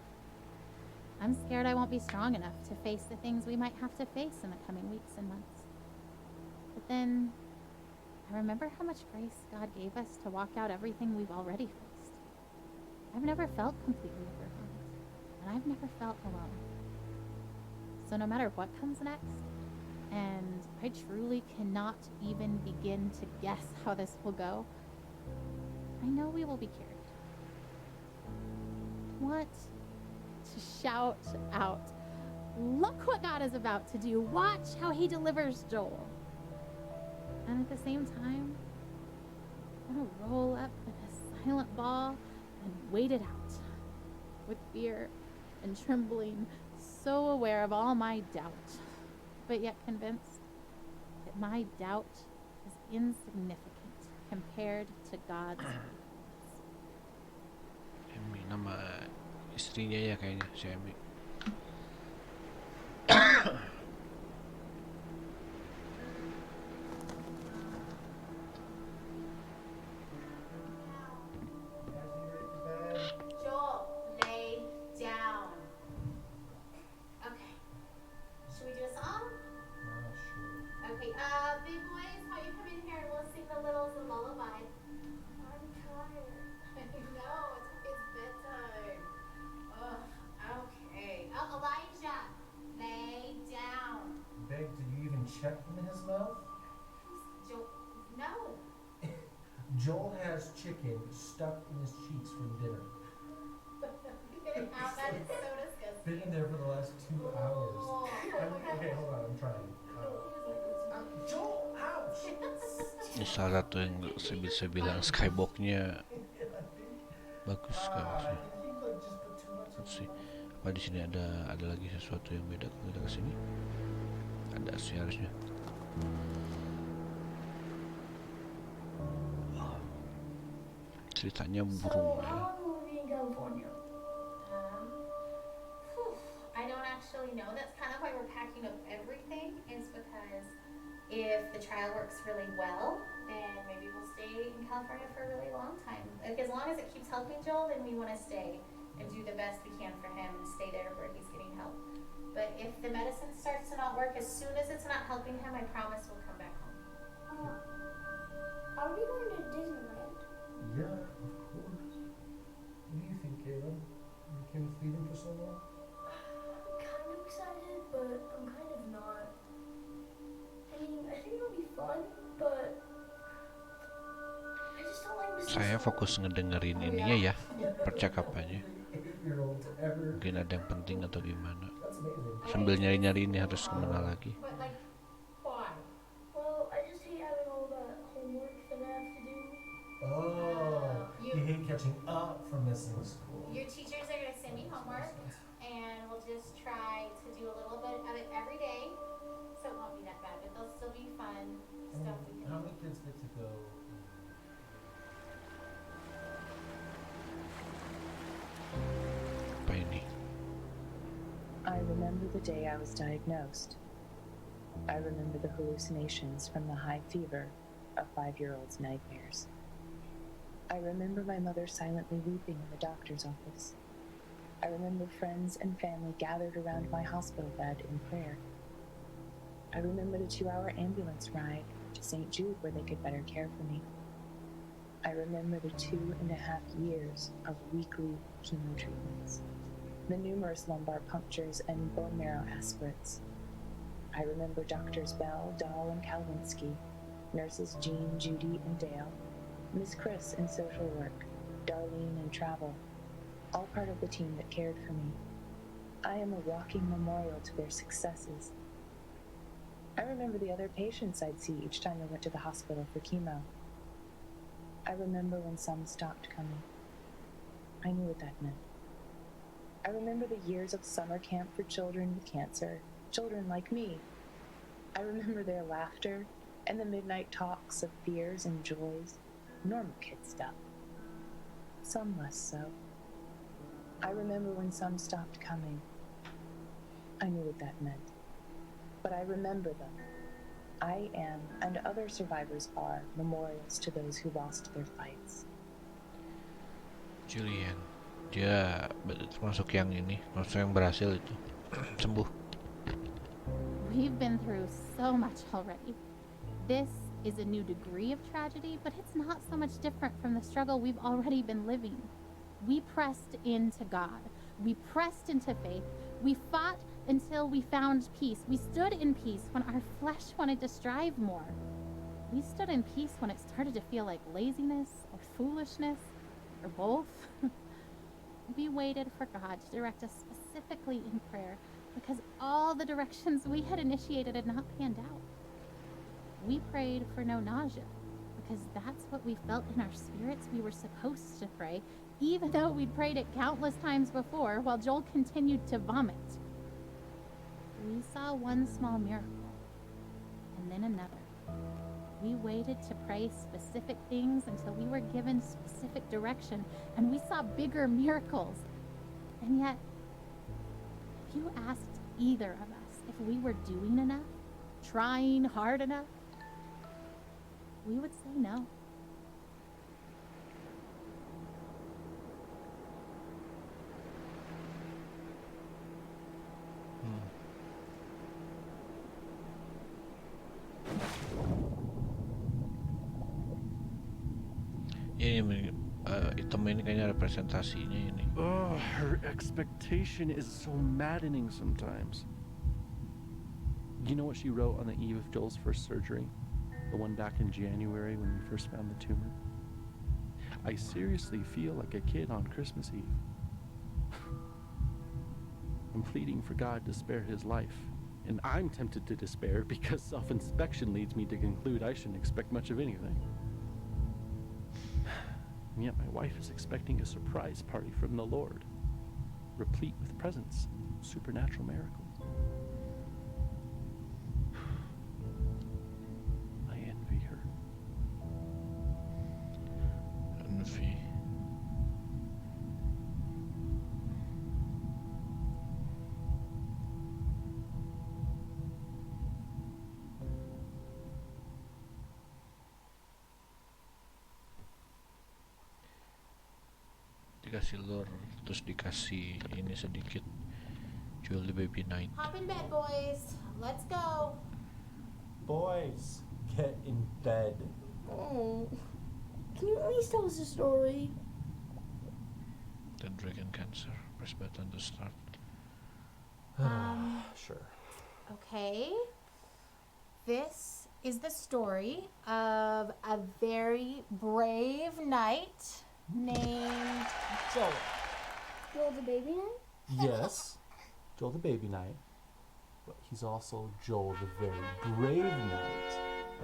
I'm scared I won't be strong enough to face the things we might have to face in the coming weeks and months. But then I remember how much grace God gave us to walk out everything we've already faced. I've never felt completely overwhelmed, and I've never felt alone. So no matter what comes next, and I truly cannot even begin to guess how this will go, I know we will be carried. I want to shout out, look what God is about to do. Watch how he delivers Joel. And at the same time, I want to roll up in a silent ball and wait it out with fear and trembling, so aware of all my doubt, but yet convinced that my doubt is insignificant compared to God's faithfulness. Emi, nama istrinya ya kayaknya si Emi. checked in his mouth? No. Joel has chicken stuck in his cheeks from dinner. Get it out. That is so disgusting. Been in there for the last 2 hours. Okay, hold on, I'm trying. Joel, ouch! Ini salah satu yang saya bisa bilang skybox-nya bagus sekali. Sih. Apa di sini ada lagi sesuatu yang beda kalau kita kesini? Ada sih harusnya. Ceritanya burung ya. I don't actually know. That's kind of why we're packing up everything, is because if the trial works really well, then maybe we'll stay in California for a really long time. Like, as long as it keeps helping Joel, then we want to stay and do the best we can for him and stay there where he's getting help. But if the medicine starts to not work, as soon as it's not helping him, I promise we'll come back home. Are we going to Disneyland? Yeah, of course. What do you think, Caleb? You okay with leaving for so long? I'm kind of excited, but I'm kind of not. I mean, I think it'll be fun, but I just don't like missing Saya so fokus ngedengerin ininya ya, percakapannya. Mungkin ada yang penting atau gimana. Sambil nyari-nyari ini harus kemana lagi. But like, why? Well, I just hate having all that homework that I have to do. Oh, you hate catching up from missing school. Your teachers are going to send me homework, and we'll just try to do a little bit of it every day, so it won't be that bad, but there'll still be fun stuff we can How do. many kids get to go? Apa ini? I remember the day I was diagnosed. I remember the hallucinations from the high fever of 5-year-old's nightmares. I remember my mother silently weeping in the doctor's office. I remember friends and family gathered around my hospital bed in prayer. I remember the 2-hour ambulance ride to St. Jude where they could better care for me. I remember the 2.5 years of weekly chemo treatments, the numerous lumbar punctures and bone marrow aspirates. I remember Doctors Bell, Dahl, and Kalwinsky, nurses Jean, Judy, and Dale, Miss Chris in social work, Darlene in travel, all part of the team that cared for me. I am a walking memorial to their successes. I remember the other patients I'd see each time I went to the hospital for chemo. I remember when some stopped coming. I knew what that meant. I remember the years of summer camp for children with cancer, children like me. I remember their laughter and the midnight talks of fears and joys, normal kid stuff. Some less so. I remember when some stopped coming. I knew what that meant. But I remember them. I am, and other survivors are, memorials to those who lost their fights. Julian, dia termasuk yang ini, termasuk yang berhasil itu sembuh. We've been through so much already. This is a new degree of tragedy, but it's not so much different from the struggle we've already been living. We pressed into God. We pressed into faith. We fought until we found peace. We stood in peace when our flesh wanted to strive more. We stood in peace when it started to feel like laziness or foolishness or both. We waited for God to direct us specifically in prayer because all the directions we had initiated had not panned out. We prayed for no nausea because that's what we felt in our spirits we were supposed to pray, even though we'd prayed it countless times before while Joel continued to vomit. We saw one small miracle, and then another. We waited to pray specific things until we were given specific direction, and we saw bigger miracles. And yet, if you asked either of us if we were doing enough, trying hard enough, we would say no. Ini item ini kayaknya representasinya ini. Oh, her expectation is so maddening sometimes. You know what she wrote on the eve of Joel's first surgery? The one back in January when we first found the tumor? I seriously feel like a kid on Christmas Eve. I'm pleading for God to spare his life. And I'm tempted to despair because self-inspection leads me to conclude I shouldn't expect much of anything. And yet my wife is expecting a surprise party from the Lord, replete with presents and supernatural miracles. I envy her. Envy. Dikasih lore, terus dikasih ini sedikit Joel the Baby Night. Hop in bed, boys. Let's go. Boys, get in bed. Oh, can you at least tell us a story? The Dragon Cancer. Press button to start. Sure. Okay. This is the story of a very brave knight named Joel. Joel the Baby Knight? Yes, Joel the Baby Knight. But he's also Joel the very brave knight.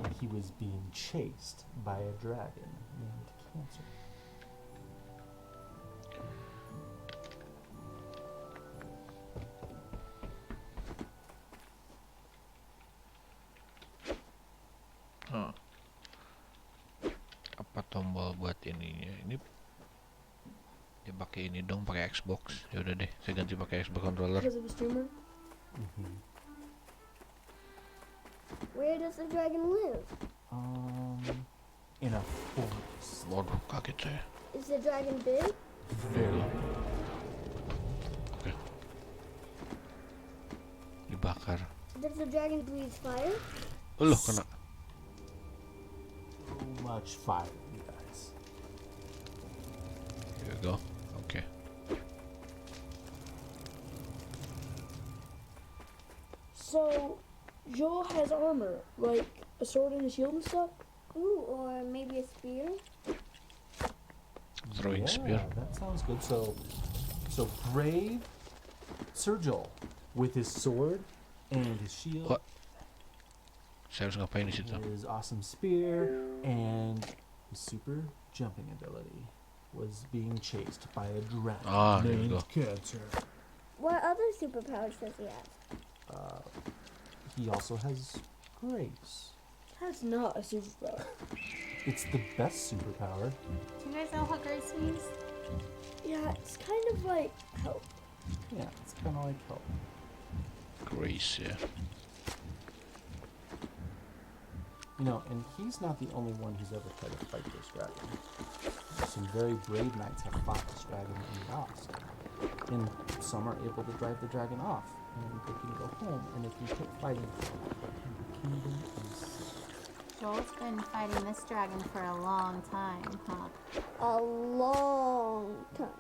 And he was being chased by a dragon named Cancer. Oh. Apa tombol buat ininya? Ini dia pakai ini dong, pakai Xbox. Ya udah deh, saya ganti pakai Xbox controller. Because of a streamer? Where does the dragon live? In a forest. Waduh, kaget saya. Is the dragon big? Very Oke. Dibakar. Does the dragon breathe fire? Loh, kena. too much fire, you guys. Here we go. Okay. So, Joel has armor, like a sword and a shield and stuff? Ooh, or maybe a spear? Throwing spear. That sounds good. So brave Sir Joel with his sword and his shield. What? Saya harus ngapain di situ? His awesome spear and his super jumping ability was being chased by a dragon Ah, there we named go. Cancer. What other superpowers does he have? He also has grace. That's not a superpower. It's the best superpower. Do you guys know what grace means? Yeah, it's kind of like help. Yeah, it's kind of like help. Grace, yeah. You know, and he's not the only one who's ever tried to fight this dragon. Some very brave knights have fought this dragon and lost. And some are able to drive the dragon off, and they can go home, and they can keep fighting for the kingdom is safe. Joel's been fighting this dragon for a long time, huh? A long time.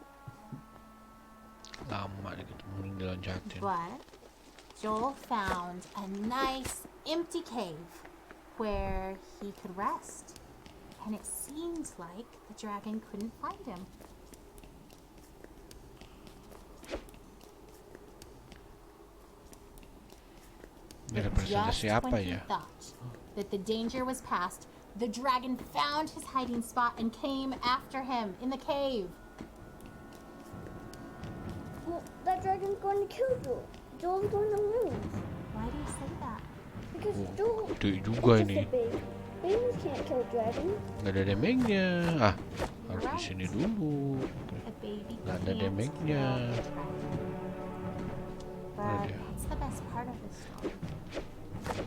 Lama dia ketemu diloncatin. But Joel found a nice empty cave where he could rest. And it seemed like the dragon couldn't find him. Ini representasi Just apa when he ya? thought that the danger was past, the dragon found his hiding spot and came after him in the cave. Well, that dragon's going to kill Joel. Joel's going to lose. Why do you say that? Because Oh, Joel gede is juga just ini. a baby. Babies can't kill dragons. Nggak ada damage-nya. Ah, harus di sini dulu. Oke. A baby Nggak ada can't damage-nya. kill the dragon. But dia. that's the best part of this story.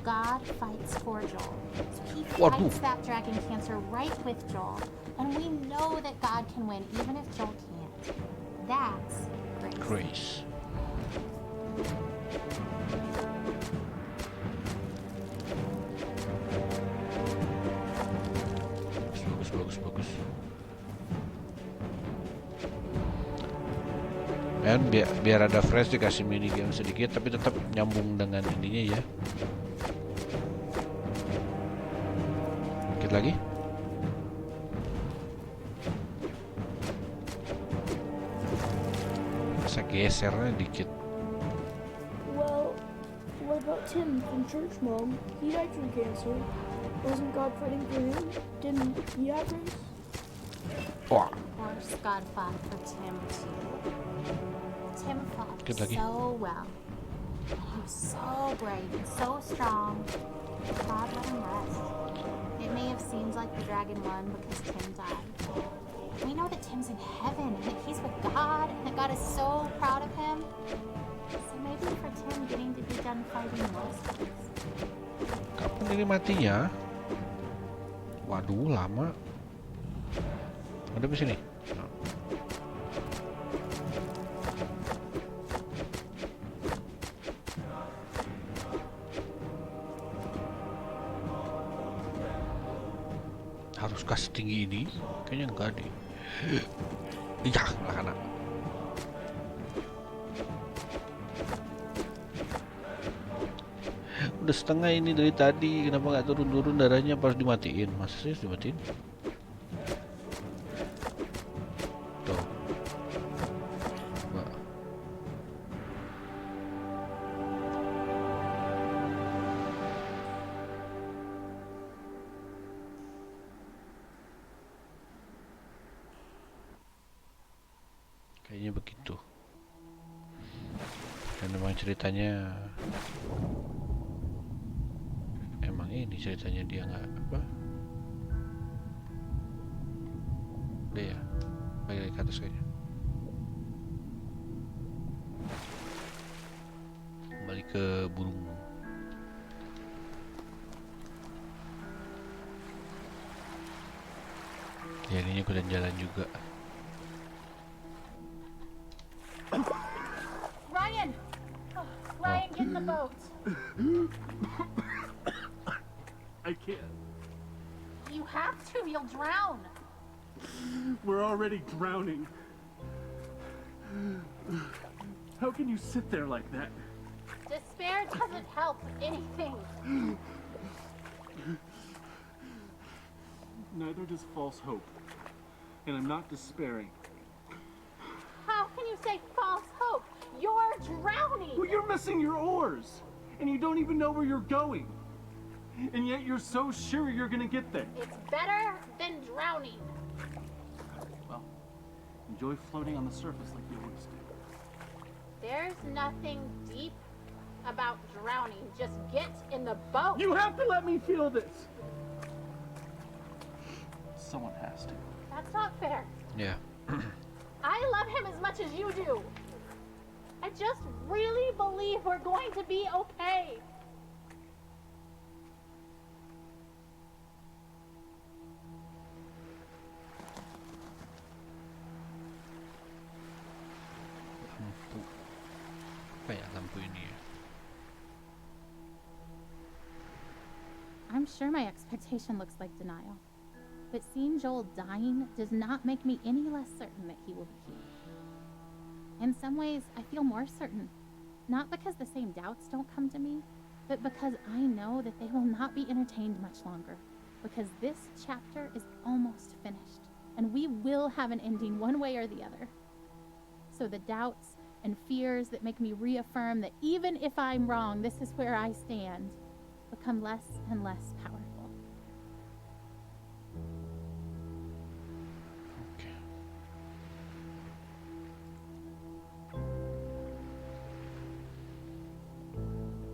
God fights for Joel. So he Waduh. fights that dragon cancer right with Joel. And we know that God can win even if Joel can't. That's grace. Grace. Bagus, bagus, bagus. Dan biar ada fresh dikasih mini game sedikit tapi tetap nyambung dengan ininya ya. Dikit lagi. Bisa gesernya dikit. Well, what about Tim from church, Mom? He died from cancer. Wasn't God fighting for him? Didn't he have race? Wah. Of course, God fought for Tim too. Tim fought Dikit lagi. so well. He was so brave and so strong. God let him rest. It may have seemed like the dragon won because Tim died. We know that Tim's in heaven and that he's with God and that God is so proud of him. So maybe for Tim getting to be done fighting monsters. Kapan ini matinya? Waduh, lama. Ada di sini. Haruskah setinggi ini? Kayaknya enggak deh. Iya, lah anak. Udah setengah ini dari tadi, kenapa nggak turun-turun darahnya pas dimatiin? Masa sih dimatiin? Tuh. Nggak. Kayaknya begitu. Dan memang ceritanya ini ceritanya dia nggak apa udah ya balik lagi ke atas kayaknya kembali ke burung ya ininya ikutan jalan juga. Ryan! Oh, Ryan, get in the boat. I can't. You have to, you'll drown. We're already drowning. How can you sit there like that? Despair doesn't help anything. Neither does false hope. And I'm not despairing. How can you say false hope? You're drowning. Well, you're missing your oars. And you don't even know where you're going. And yet you're so sure you're gonna get there. It's better than drowning. Well, enjoy floating on the surface like you always do. There's nothing deep about drowning. Just get in the boat. You have to let me feel this. Someone has to. That's not fair. Yeah. I love him as much as you do. I just really believe we're going to be okay. Lampu ini ya. I'm sure my expectation looks like denial, but seeing Joel dying does not make me any less certain that he will be healed. In some ways, I feel more certain, not because the same doubts don't come to me, but because I know that they will not be entertained much longer, because this chapter is almost finished, and we will have an ending one way or the other. So the doubts and fears that make me reaffirm that even if I'm wrong, this is where I stand, become less and less powerful. Okay.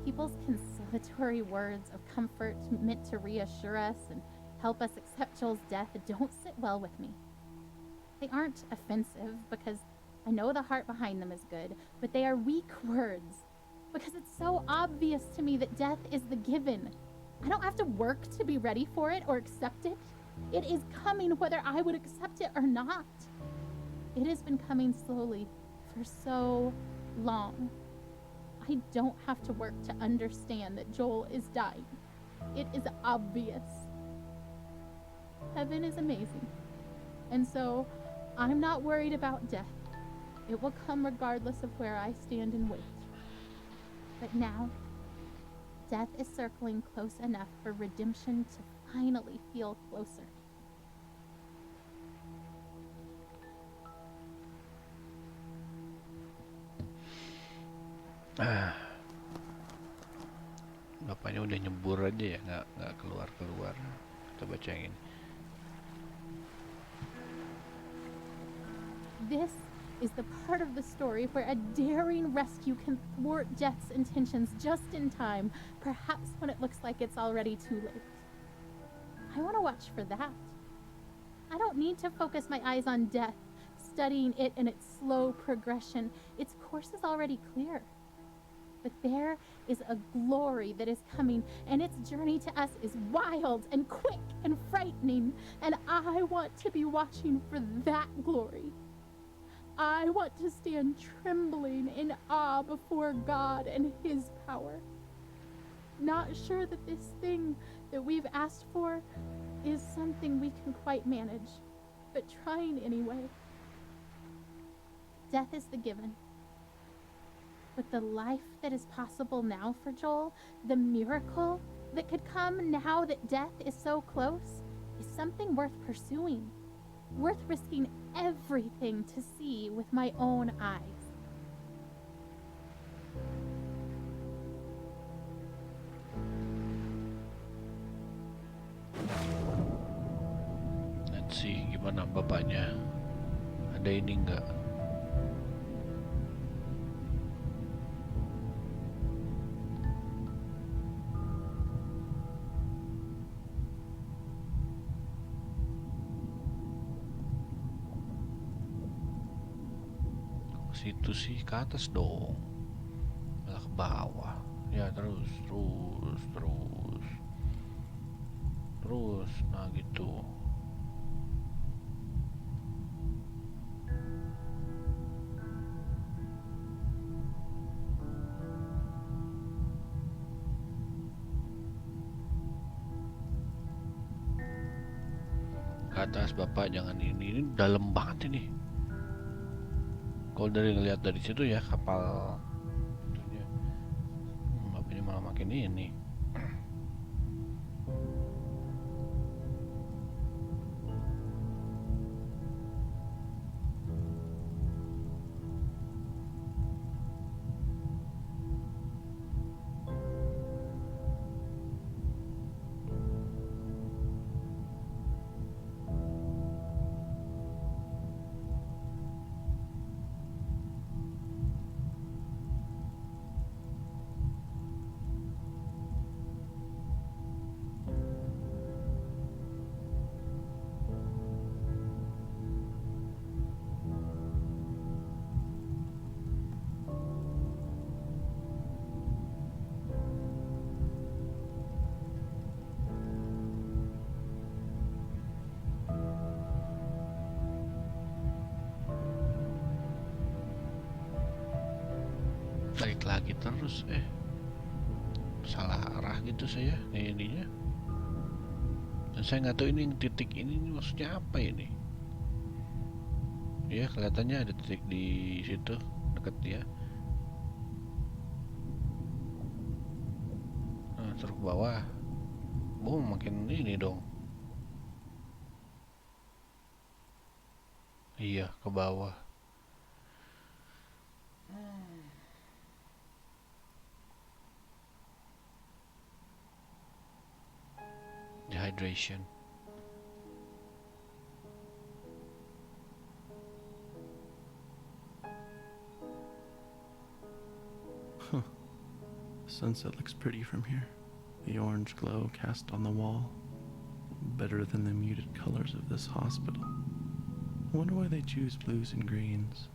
People's consolatory words of comfort meant to reassure us and help us accept Joel's death don't sit well with me. They aren't offensive because I know the heart behind them is good, but they are weak words because it's so obvious to me that death is the given. I don't have to work to be ready for it or accept it. It is coming whether I would accept it or not. It has been coming slowly for so long. I don't have to work to understand that Joel is dying. It is obvious. Heaven is amazing. And so I'm not worried about death. It will come regardless of where I stand and wait. But now, death is circling close enough for redemption to finally feel closer. Bapaknya udah nyebur aja ya, nggak keluar. Kita baca yang ini. This is the part of the story where a daring rescue can thwart Death's intentions just in time, perhaps when it looks like it's already too late. I want to watch for that. I don't need to focus my eyes on Death, studying it in its slow progression. Its course is already clear. But there is a glory that is coming, and its journey to us is wild and quick and frightening, and I want to be watching for that glory. I want to stand trembling in awe before God and His power. Not sure that this thing that we've asked for is something we can quite manage, but trying anyway. Death is the given. But the life that is possible now for Joel, the miracle that could come now that death is so close, is something worth pursuing, worth risking everything to see with my own eyes. Let's see gimana bapaknya. Ada ini enggak? Situ sih, ke atas dong, malah ke bawah ya. Terus nah gitu. Ke atas bapak, jangan ini dalam banget ini. Kalau dari ngelihat dari situ ya kapal itunya, bapaknya malah makin ini. Balik lagi terus, salah arah gitu saya ininya. Dan saya nggak tahu ini titik ini maksudnya apa ini. Ya kelihatannya ada titik di situ dekat dia. Nah, terus ke bawah, makin ini dong. Iya, ke bawah. Dehydration. Huh. The sunset looks pretty from here. The orange glow cast on the wall. Better than the muted colors of this hospital. I wonder why they choose blues and greens.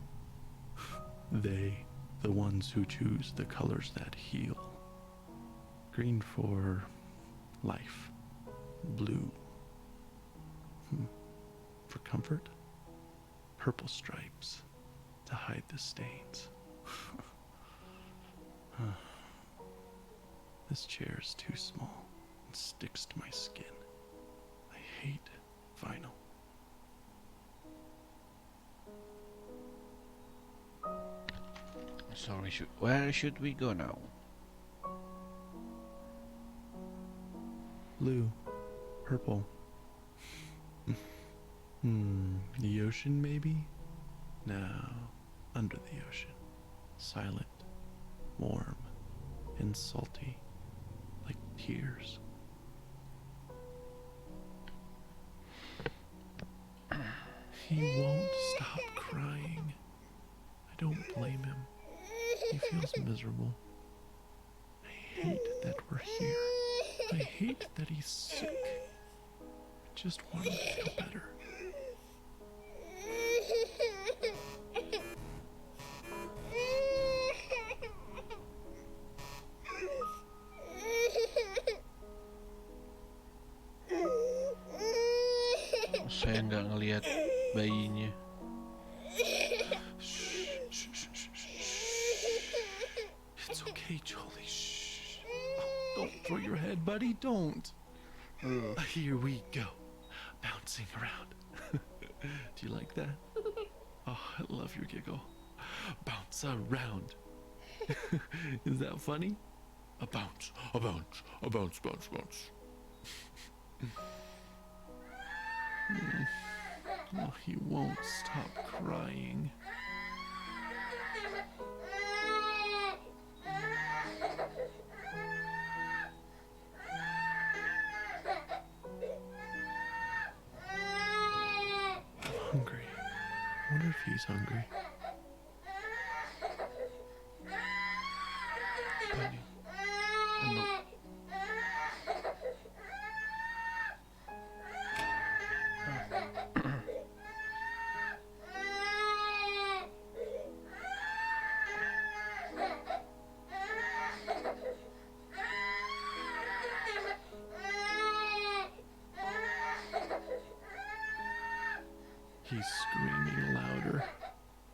They, the ones who choose the colors that heal. Green for life. Blue for comfort. Purple stripes to hide the stains. This chair is too small and sticks to my skin. I hate vinyl. So where should we go now? Blue. Purple. The ocean maybe? No, under the ocean. Silent, warm, and salty, like tears. He won't stop crying. I don't blame him. He feels miserable. I hate that we're here. I hate that he's sick. I just want him to feel better. Saya nggak ngelihat bayinya. It's okay, Jolie. Shh. Oh, don't throw your head, buddy. Don't. Here we go. Bouncing around. Do you like that? Oh, I love your giggle. Bounce around. Is that funny? A bounce, a bounce, a bounce, bounce, bounce. Oh, he won't stop crying. I'm hungry. I wonder if he's hungry. Penny. Ano? He's screaming louder.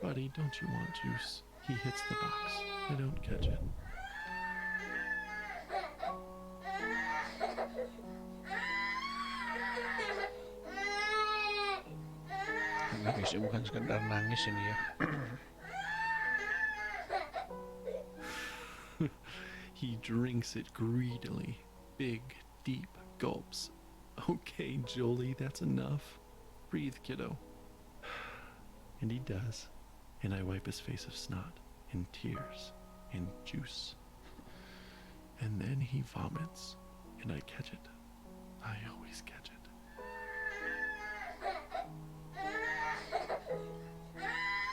Buddy, don't you want juice? He hits the box. I don't catch it. Nangisnya bukan sekedar nangis ini ya. He drinks it greedily. Big, deep gulps. Okay, Jolie, that's enough. Breathe, kiddo. And he does. And I wipe his face of snot, and tears, and juice. And then he vomits, and I catch it. I always catch it.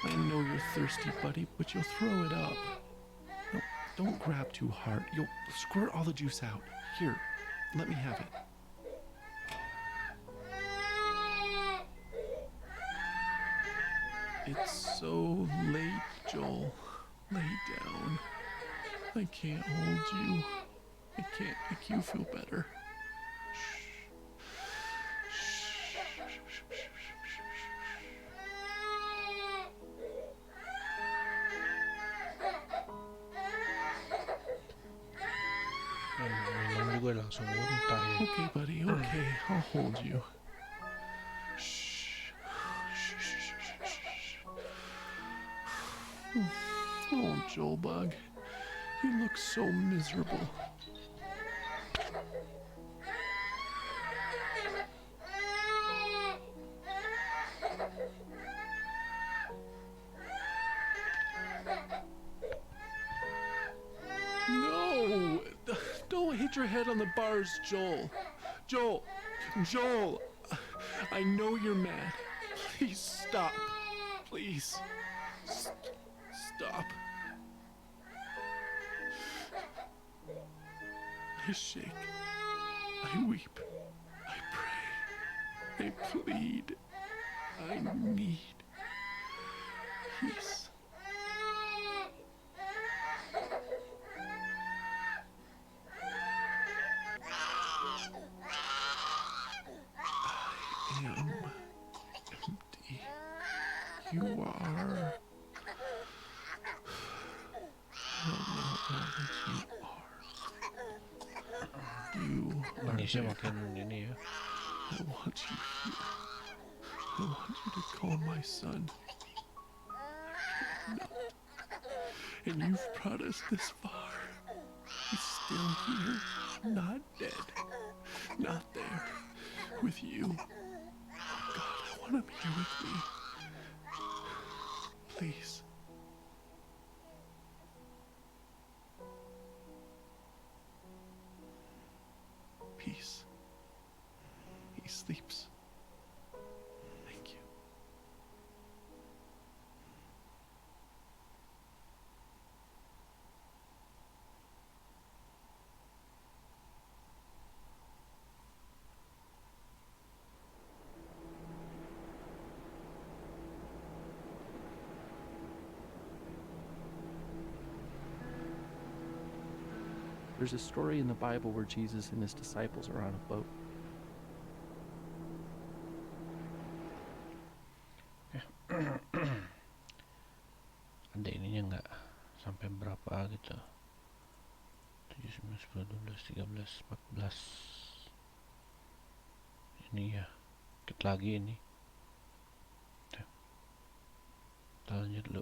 I know you're thirsty, buddy, but you'll throw it up. No, don't grab too hard. You'll squirt all the juice out. Here, let me have it. It's so late, Joel. Lay down. I can't hold you. I can't make you feel better. Minum juga langsung muntah ya. Okay, buddy, okay. I'll hold you. Oh, Joel Bug, you look so miserable. No! Don't hit your head on the bars, Joel. Joel, I know you're mad. Please stop. Please. Stop. I shake. I weep. I pray. I plead. I need peace. I am empty. You are. I don't know all that you are. You are Nangisnya there. makin ini ya. I want you here. I want you to call my son. I cannot. And you've brought us this far. He's still here, not dead, not there, with you. God, I want him here with me. Please. Peace. He sleeps. Thank you. There's a story in the Bible where Jesus and his disciples are on a boat. Ada ininya nggak sampai berapa gitu? 7, 9, 10, 12, 13, 14. Ini ya, dikit lagi ini. Udah. Kita lanjut dulu.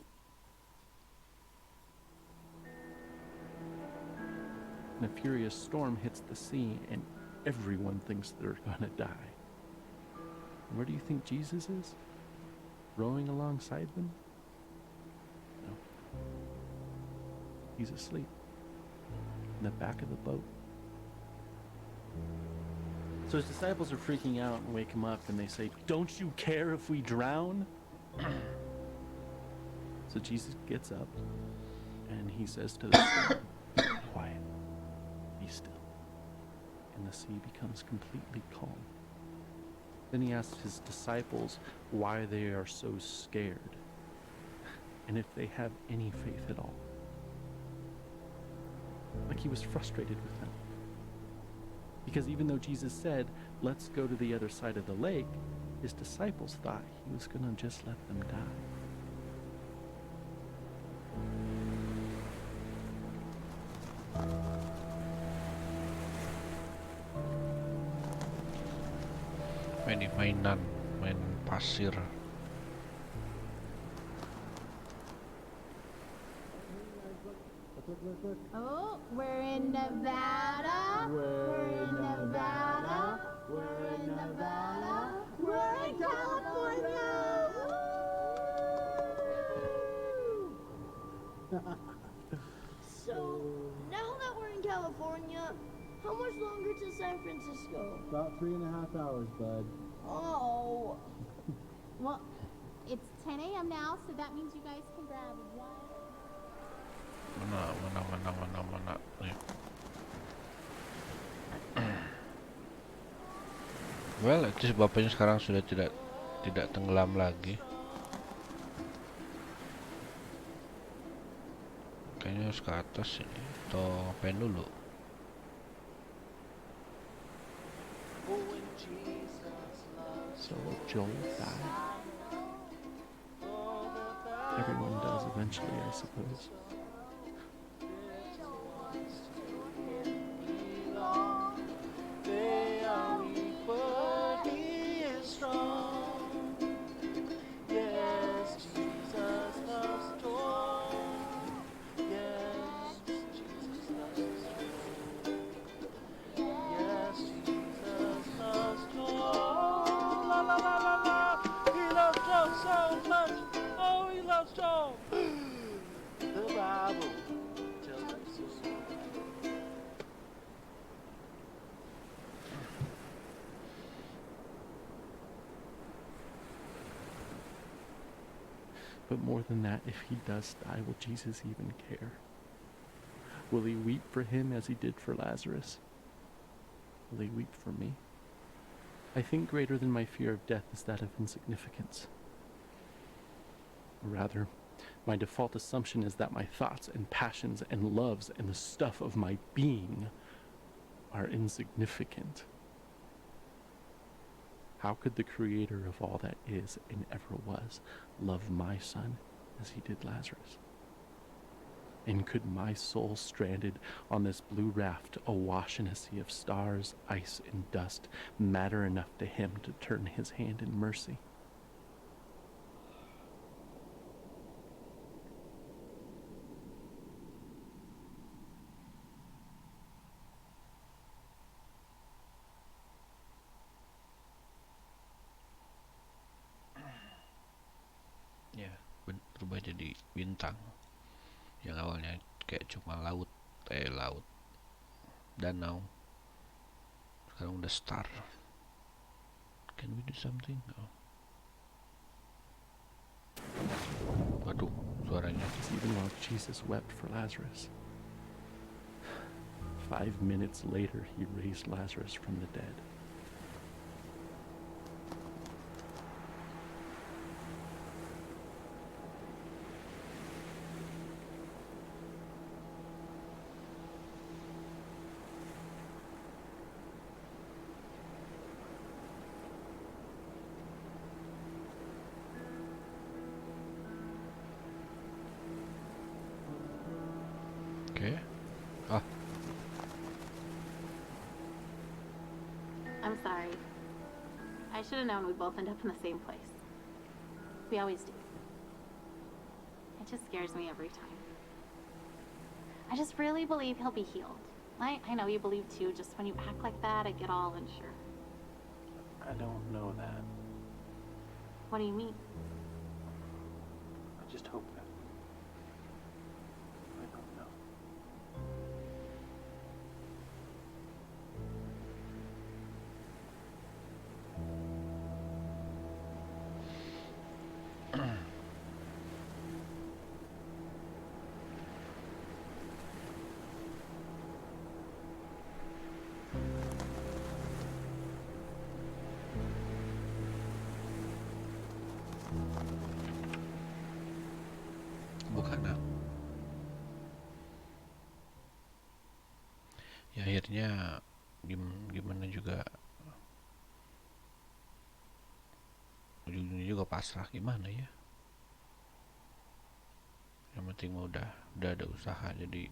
And a furious storm hits the sea, and everyone thinks they're gonna die. Where do you think Jesus is? Rowing alongside them? No. He's asleep in the back of the boat. So his disciples are freaking out and wake him up, and they say, "Don't you care if we drown?" So Jesus gets up and he says to the storm, "Quiet. Be still." And the sea becomes completely calm. Then he asks his disciples why they are so scared and if they have any faith at all. Like he was frustrated with them. Because even though Jesus said, "Let's go to the other side of the lake," his disciples thought he was going to just let them die. Main mainan, main pasir. Oh, we're in Nevada. We're in Nevada. We're in Nevada. We're in California. So, now that we're in California, how much longer to San Francisco? About 3.5 hours, bud. Oh. Well, it's 10 a.m. now, so that means you guys can grab one. Mana. Ayo. Well, at least bapaknya sekarang sudah tidak tenggelam lagi. Kayaknya harus ke atas ini. Atau ngapain dulu? So Joel died. Everyone does eventually, I suppose. But more than that, if he does die, will Jesus even care? Will he weep for him as he did for Lazarus? Will he weep for me? I think greater than my fear of death is that of insignificance. Or rather, my default assumption is that my thoughts and passions and loves and the stuff of my being are insignificant. How could the creator of all that is and ever was love my son as he did Lazarus? And could my soul stranded on this blue raft awash in a sea of stars, ice, and dust matter enough to him to turn his hand in mercy? berubah jadi bintang yang awalnya kayak cuma laut, danau, sekarang udah star. Can we do something? Oh. Waduh, suaranya. Even while Jesus wept for Lazarus, 5 minutes later he raised Lazarus from the dead. Okay. Ah, I'm sorry. I should have known we'd both end up in the same place. We always do. It just scares me every time. I just really believe he'll be healed. I know you believe too, just when you act like that, I get all unsure. I don't know that. What do you mean? I just hope that. I don't know. bukan ah. Ya akhirnya gimana juga ujungnya juga pasrah, gimana ya. Yang penting mah udah ada usaha, jadi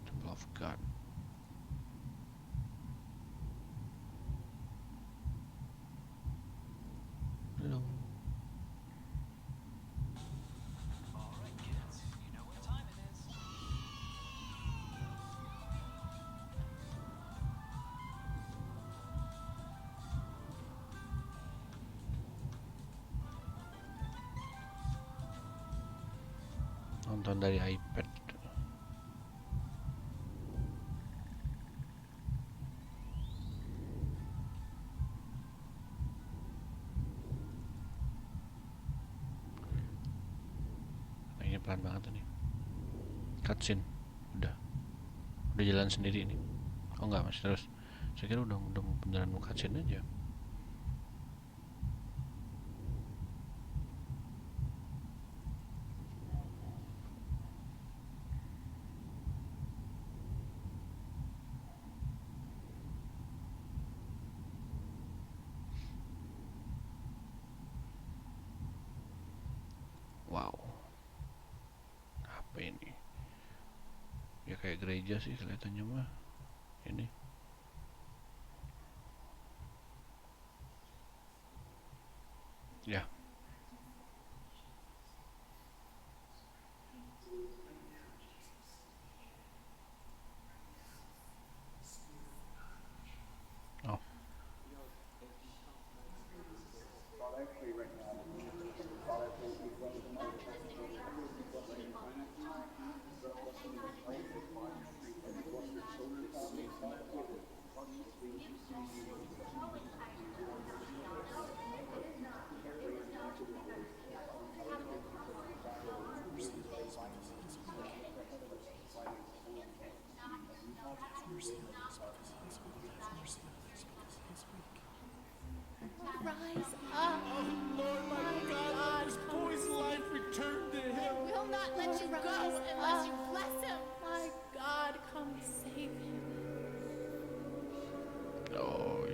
Temple of God. Belum. Nonton dari iPad. Kayaknya pelan banget nih. Cutscene. Udah jalan sendiri nih. Oh enggak, masih terus. Saya kira udah beneran mau cutscene aja. Wow, apa ini? Ya kayak gereja sih kelihatannya mah. Ini. Ya. Oh. Rise up. Oh Lord, my God, this boy's life returned to him. I will not let you go unless you bless him. My God, come save him. Oh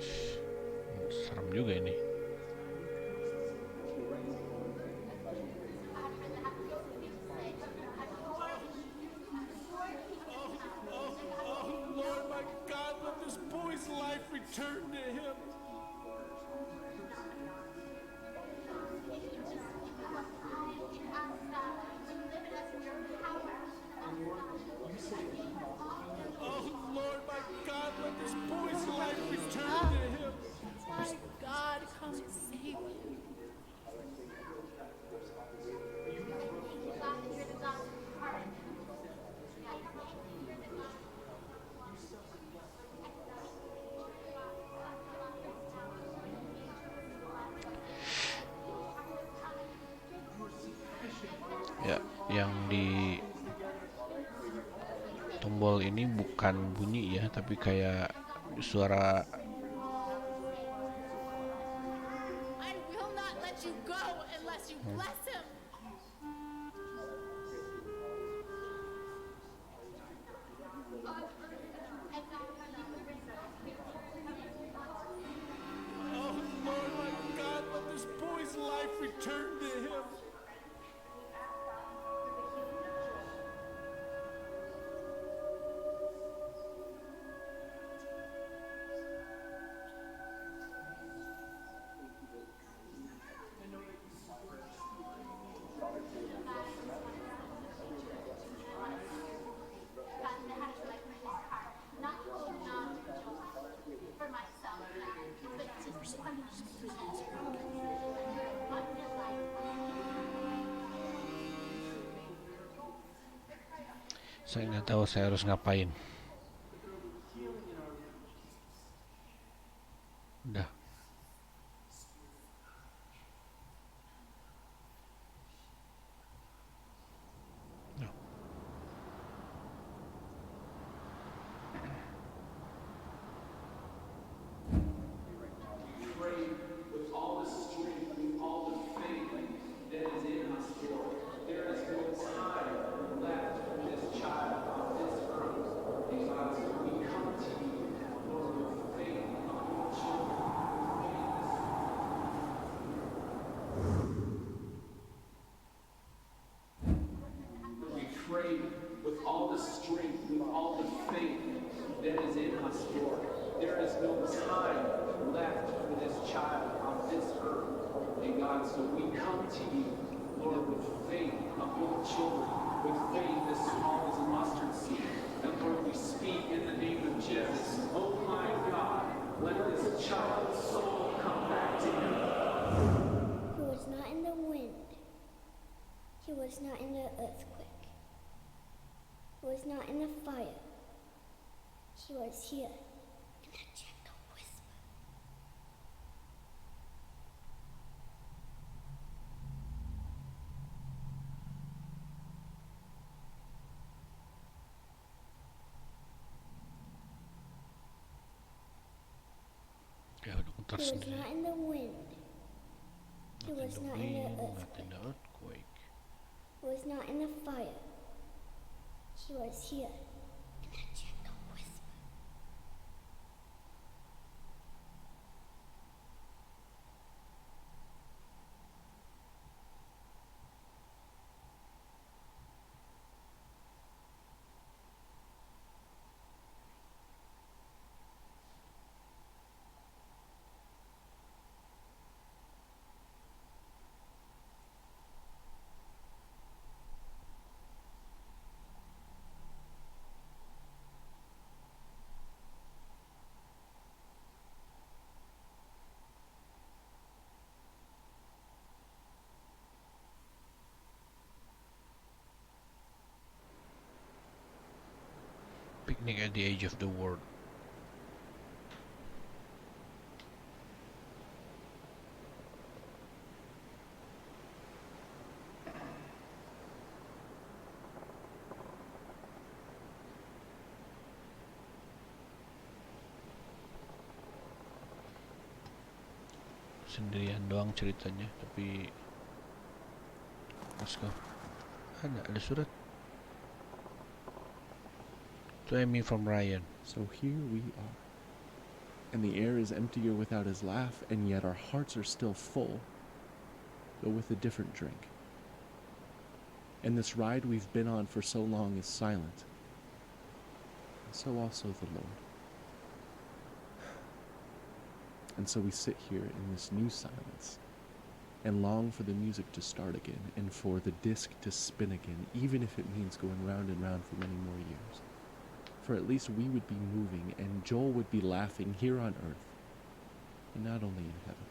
Ya, yang di tombol ini bukan bunyi ya, tapi kayak suara. I will not let you go unless you bless him. Oh Lord, my God, let this boy's life return to him. Saya nggak tahu saya harus ngapain. Udah. With all the strength, with all the faith that is in us, Lord. There is no time left for this child on this earth. And God, so we come to you, Lord, with faith of your children. We pray with all the strength, with all the faith that is in us, Lord. There is no time left for this child on this earth. And God, so we come to you, Lord, with faith of your children, with faith as small as a mustard seed. And Lord, we speak in the name of Jesus. Oh my God, let this child's soul come back to you. He was not in the wind. He was not in the earthquake. He was not in the fire. He was here in a gentle whisper. Ya udah muter He was sendiri. not in the wind. He Not in was the not in the wind, not in earthquake. the earthquake. He was not in the fire. He was here in a gentle whisper. Picnic at the edge of the world. Sendirian doang ceritanya, tapi let's go. Ada surat. To Amy from Ryan. So here we are. And the air is emptier without his laugh, and yet our hearts are still full, though with a different drink. And this ride we've been on for so long is silent, and so also the Lord. And so we sit here in this new silence, and long for the music to start again, and for the disc to spin again, even if it means going round and round for many more years. For at least we would be moving, and Joel would be laughing here on earth, and not only in heaven.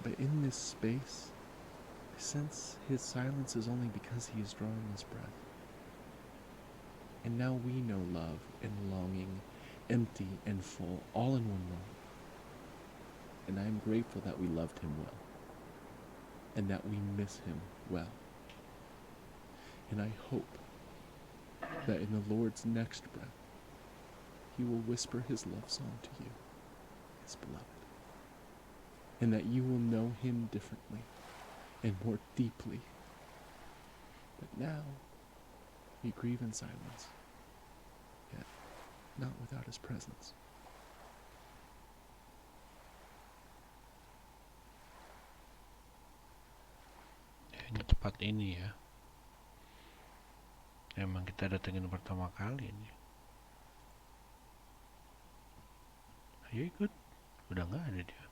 But in this space, I sense his silence is only because he is drawing his breath. And now we know love and longing, empty and full, all in one moment. And I am grateful that we loved him well. and that we miss him well. And I hope that in the Lord's next breath, he will whisper his love song to you, his beloved, and that you will know him differently and more deeply. But now, we grieve in silence, yet not without his presence. Hanya tempat ini ya. Emang kita datengin pertama kali ini. Ayo ikut. Udah nggak ada dia.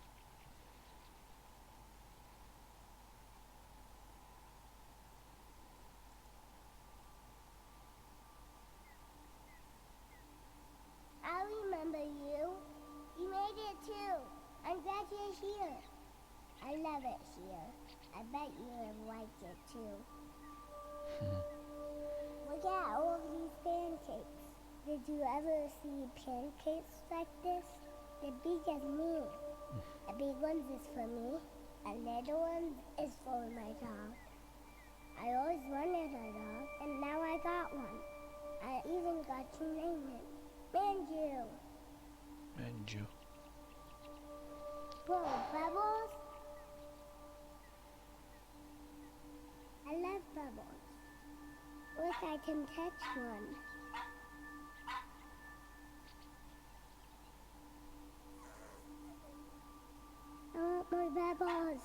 I remember you. You made it too. I'm glad you're here. I love it here. I bet you have liked it too. Look at all these pancakes. Did you ever see pancakes like this? They're big as me. The big ones is for me, and the little ones is for my dog. I always wanted a dog, and now I got one. I even got to name it Manju. Manju. Whoa, Bubbles? I love Bubbles. Look, I can touch one. I want more Bubbles.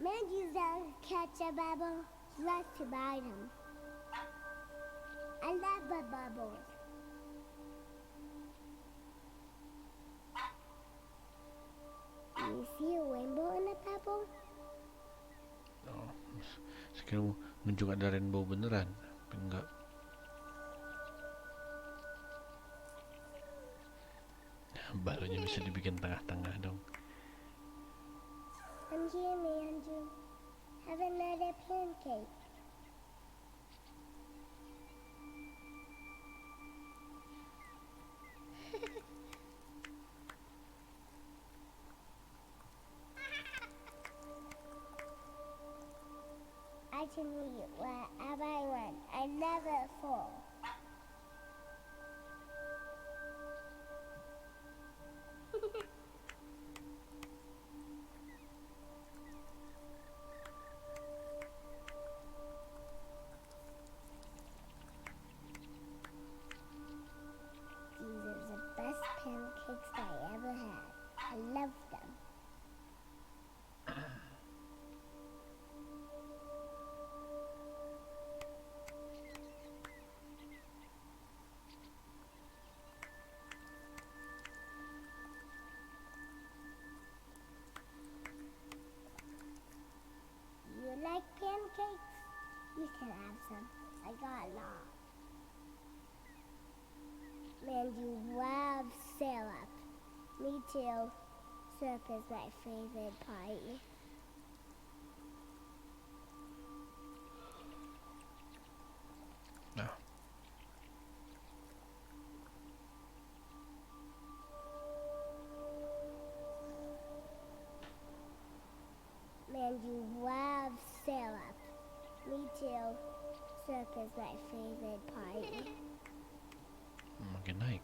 Manju's down to catch a bubble. He likes to bite him. I love the bubbles. Do you see a rainbow in a pebble? Oh, sekira mau nunjuk ada rainbow beneran, tapi enggak. Balonnya bisa dibikin tengah-tengah dong. I'm here, Manju. Have another pancake. I can eat wherever I want. I never fall. These are the best pancakes I ever had. I love them. You like pancakes? You can have some. I got a lot. Manju loves syrup. Me too. Syrup is my favorite part. No. Manju loves syrup. Me too. Syrup is my favorite part. Makin naik.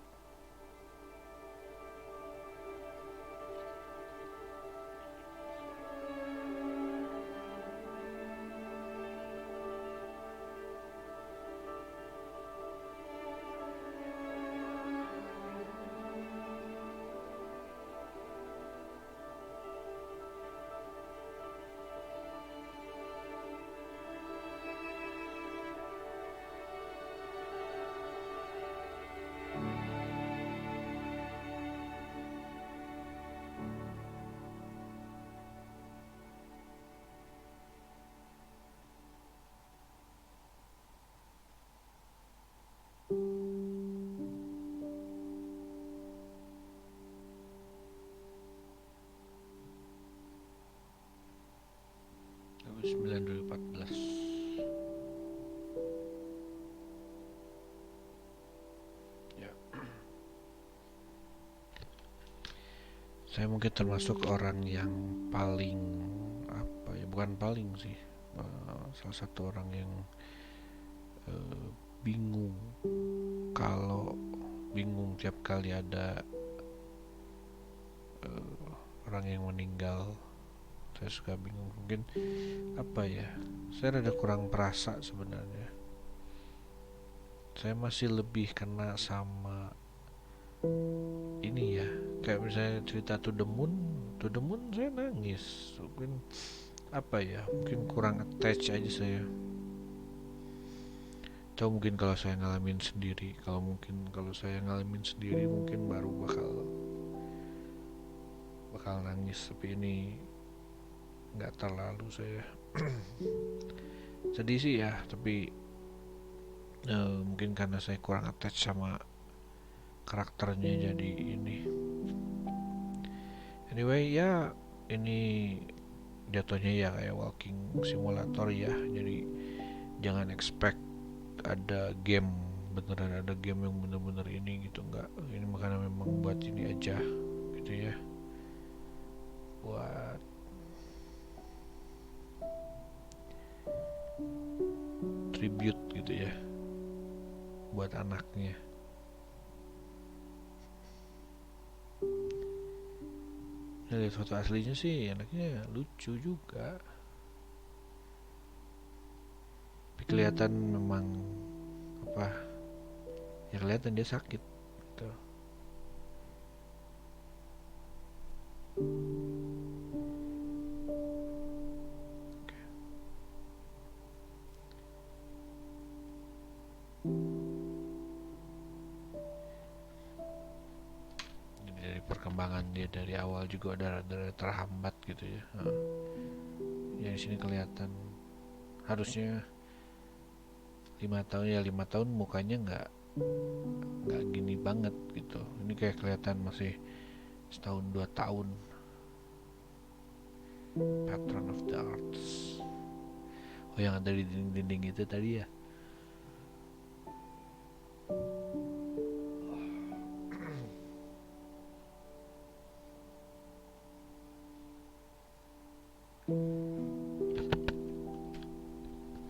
Tahun 2014. Ya. Saya mungkin termasuk orang yang paling bukan paling sih, salah satu orang yang bingung tiap kali ada orang yang meninggal. Saya suka bingung, mungkin apa ya, saya rada kurang perasa sebenarnya. Saya masih lebih kena sama ini ya, kayak misalnya cerita To the Moon saya nangis. Mungkin apa ya, mungkin kurang attach aja saya. Atau mungkin kalau saya ngalamin sendiri, kalau saya ngalamin sendiri mungkin baru bakal nangis. Tapi ini nggak terlalu saya sedih sih ya, tapi mungkin karena saya kurang attach sama karakternya jadi ini. Anyway ya, ini jatuhnya ya kayak walking simulator ya, jadi jangan expect ada game yang bener-bener ini gitu, enggak. Ini makanya memang buat ini aja gitu ya, buat tribute gitu ya buat anaknya. Ya, lihat foto aslinya sih anaknya lucu juga, tapi kelihatan memang apa ya, kelihatan dia sakit gitu. Dari perkembangan dia dari awal juga ada terhambat gitu ya. Ya di sini kelihatan harusnya 5 tahun mukanya nggak gini banget gitu. Ini kayak kelihatan masih setahun 2 tahun. Patron of the Arts. Oh, yang ada di dinding-dinding itu tadi ya.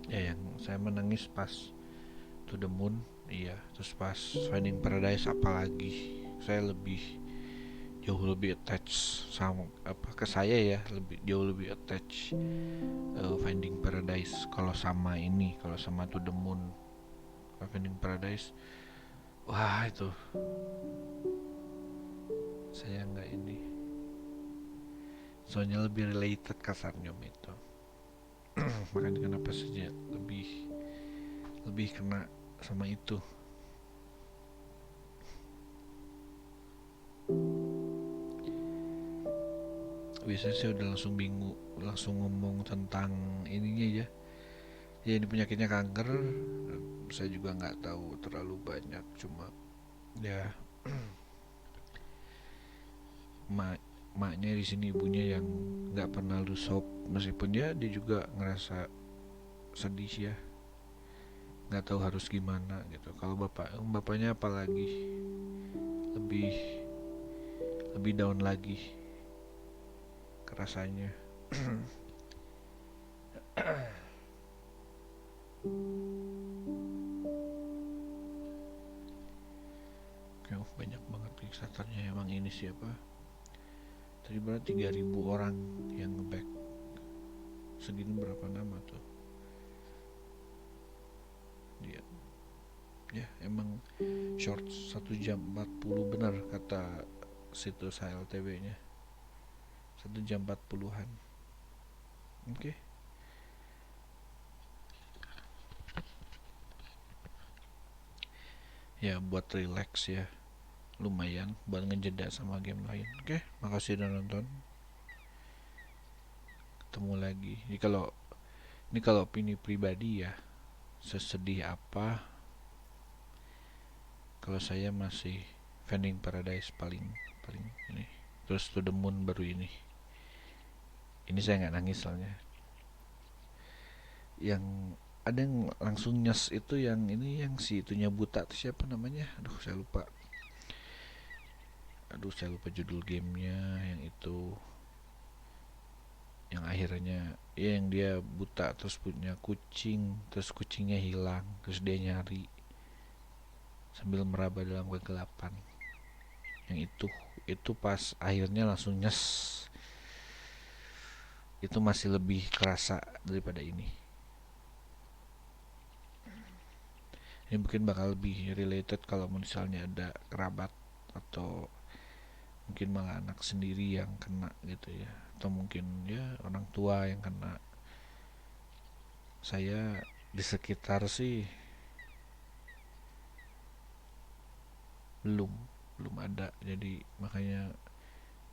Ya, yang saya menangis pas To the Moon, iya, terus pas Finding Paradise apalagi saya jauh lebih attach sama ke saya ya, jauh lebih attach Finding Paradise kalau sama To the Moon. Finding Paradise, wah itu saya nggak ini, soalnya lebih related kasarnya itu. Makanya kenapa saja lebih kena sama itu. Biasanya saya udah langsung ngomong tentang ininya ya. Ya ini penyakitnya kanker. Saya juga nggak tahu terlalu banyak, cuma ya maknya di sini ibunya yang nggak pernah lose hope, meskipun dia juga ngerasa sedih ya, nggak tahu harus gimana gitu. Kalau bapaknya apalagi lebih down lagi kerasanya. Banyak banget Kickstarternya emang. Ini siapa tadi, berarti 3.000 orang yang nge-back. Segini berapa nama tuh dia ya, emang short 1 jam 40 benar kata situs HLTV nya, 1 jam 40-an. Oke. Ya buat relax ya, lumayan buat ngejeda sama game lain. Oke, makasih udah nonton. Ketemu lagi. Ini kalau opini pribadi ya, sesedih apa, kalau saya masih Finding Paradise paling ini, terus To the Moon baru ini saya nggak nangis soalnya. Yang ada yang langsung nyes itu yang ini, yang si itunya buta tuh siapa namanya, saya lupa judul gamenya. Yang itu yang akhirnya ya yang dia buta terus punya kucing, terus kucingnya hilang, terus dia nyari sambil meraba dalam kegelapan. Yang itu pas akhirnya langsung nyes. Itu masih lebih kerasa daripada ini. Ini mungkin bakal lebih related kalau misalnya ada kerabat atau mungkin malah anak sendiri yang kena gitu ya, atau mungkin ya orang tua yang kena. Saya di sekitar sih belum ada, jadi makanya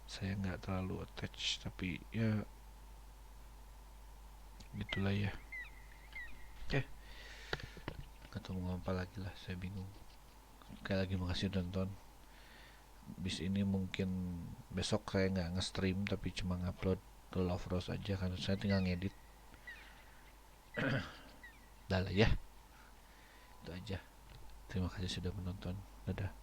saya nggak terlalu attach, tapi ya gitulah ya. Oke, nggak tahu mau apa lagi lah, saya bingung. Sekali lagi makasih udah nonton. Bis ini mungkin besok saya nggak nge-stream tapi cuma ngupload The Love Rose aja karena saya tinggal ngedit. Dah lah ya, itu aja. Terima kasih sudah menonton. Dadah.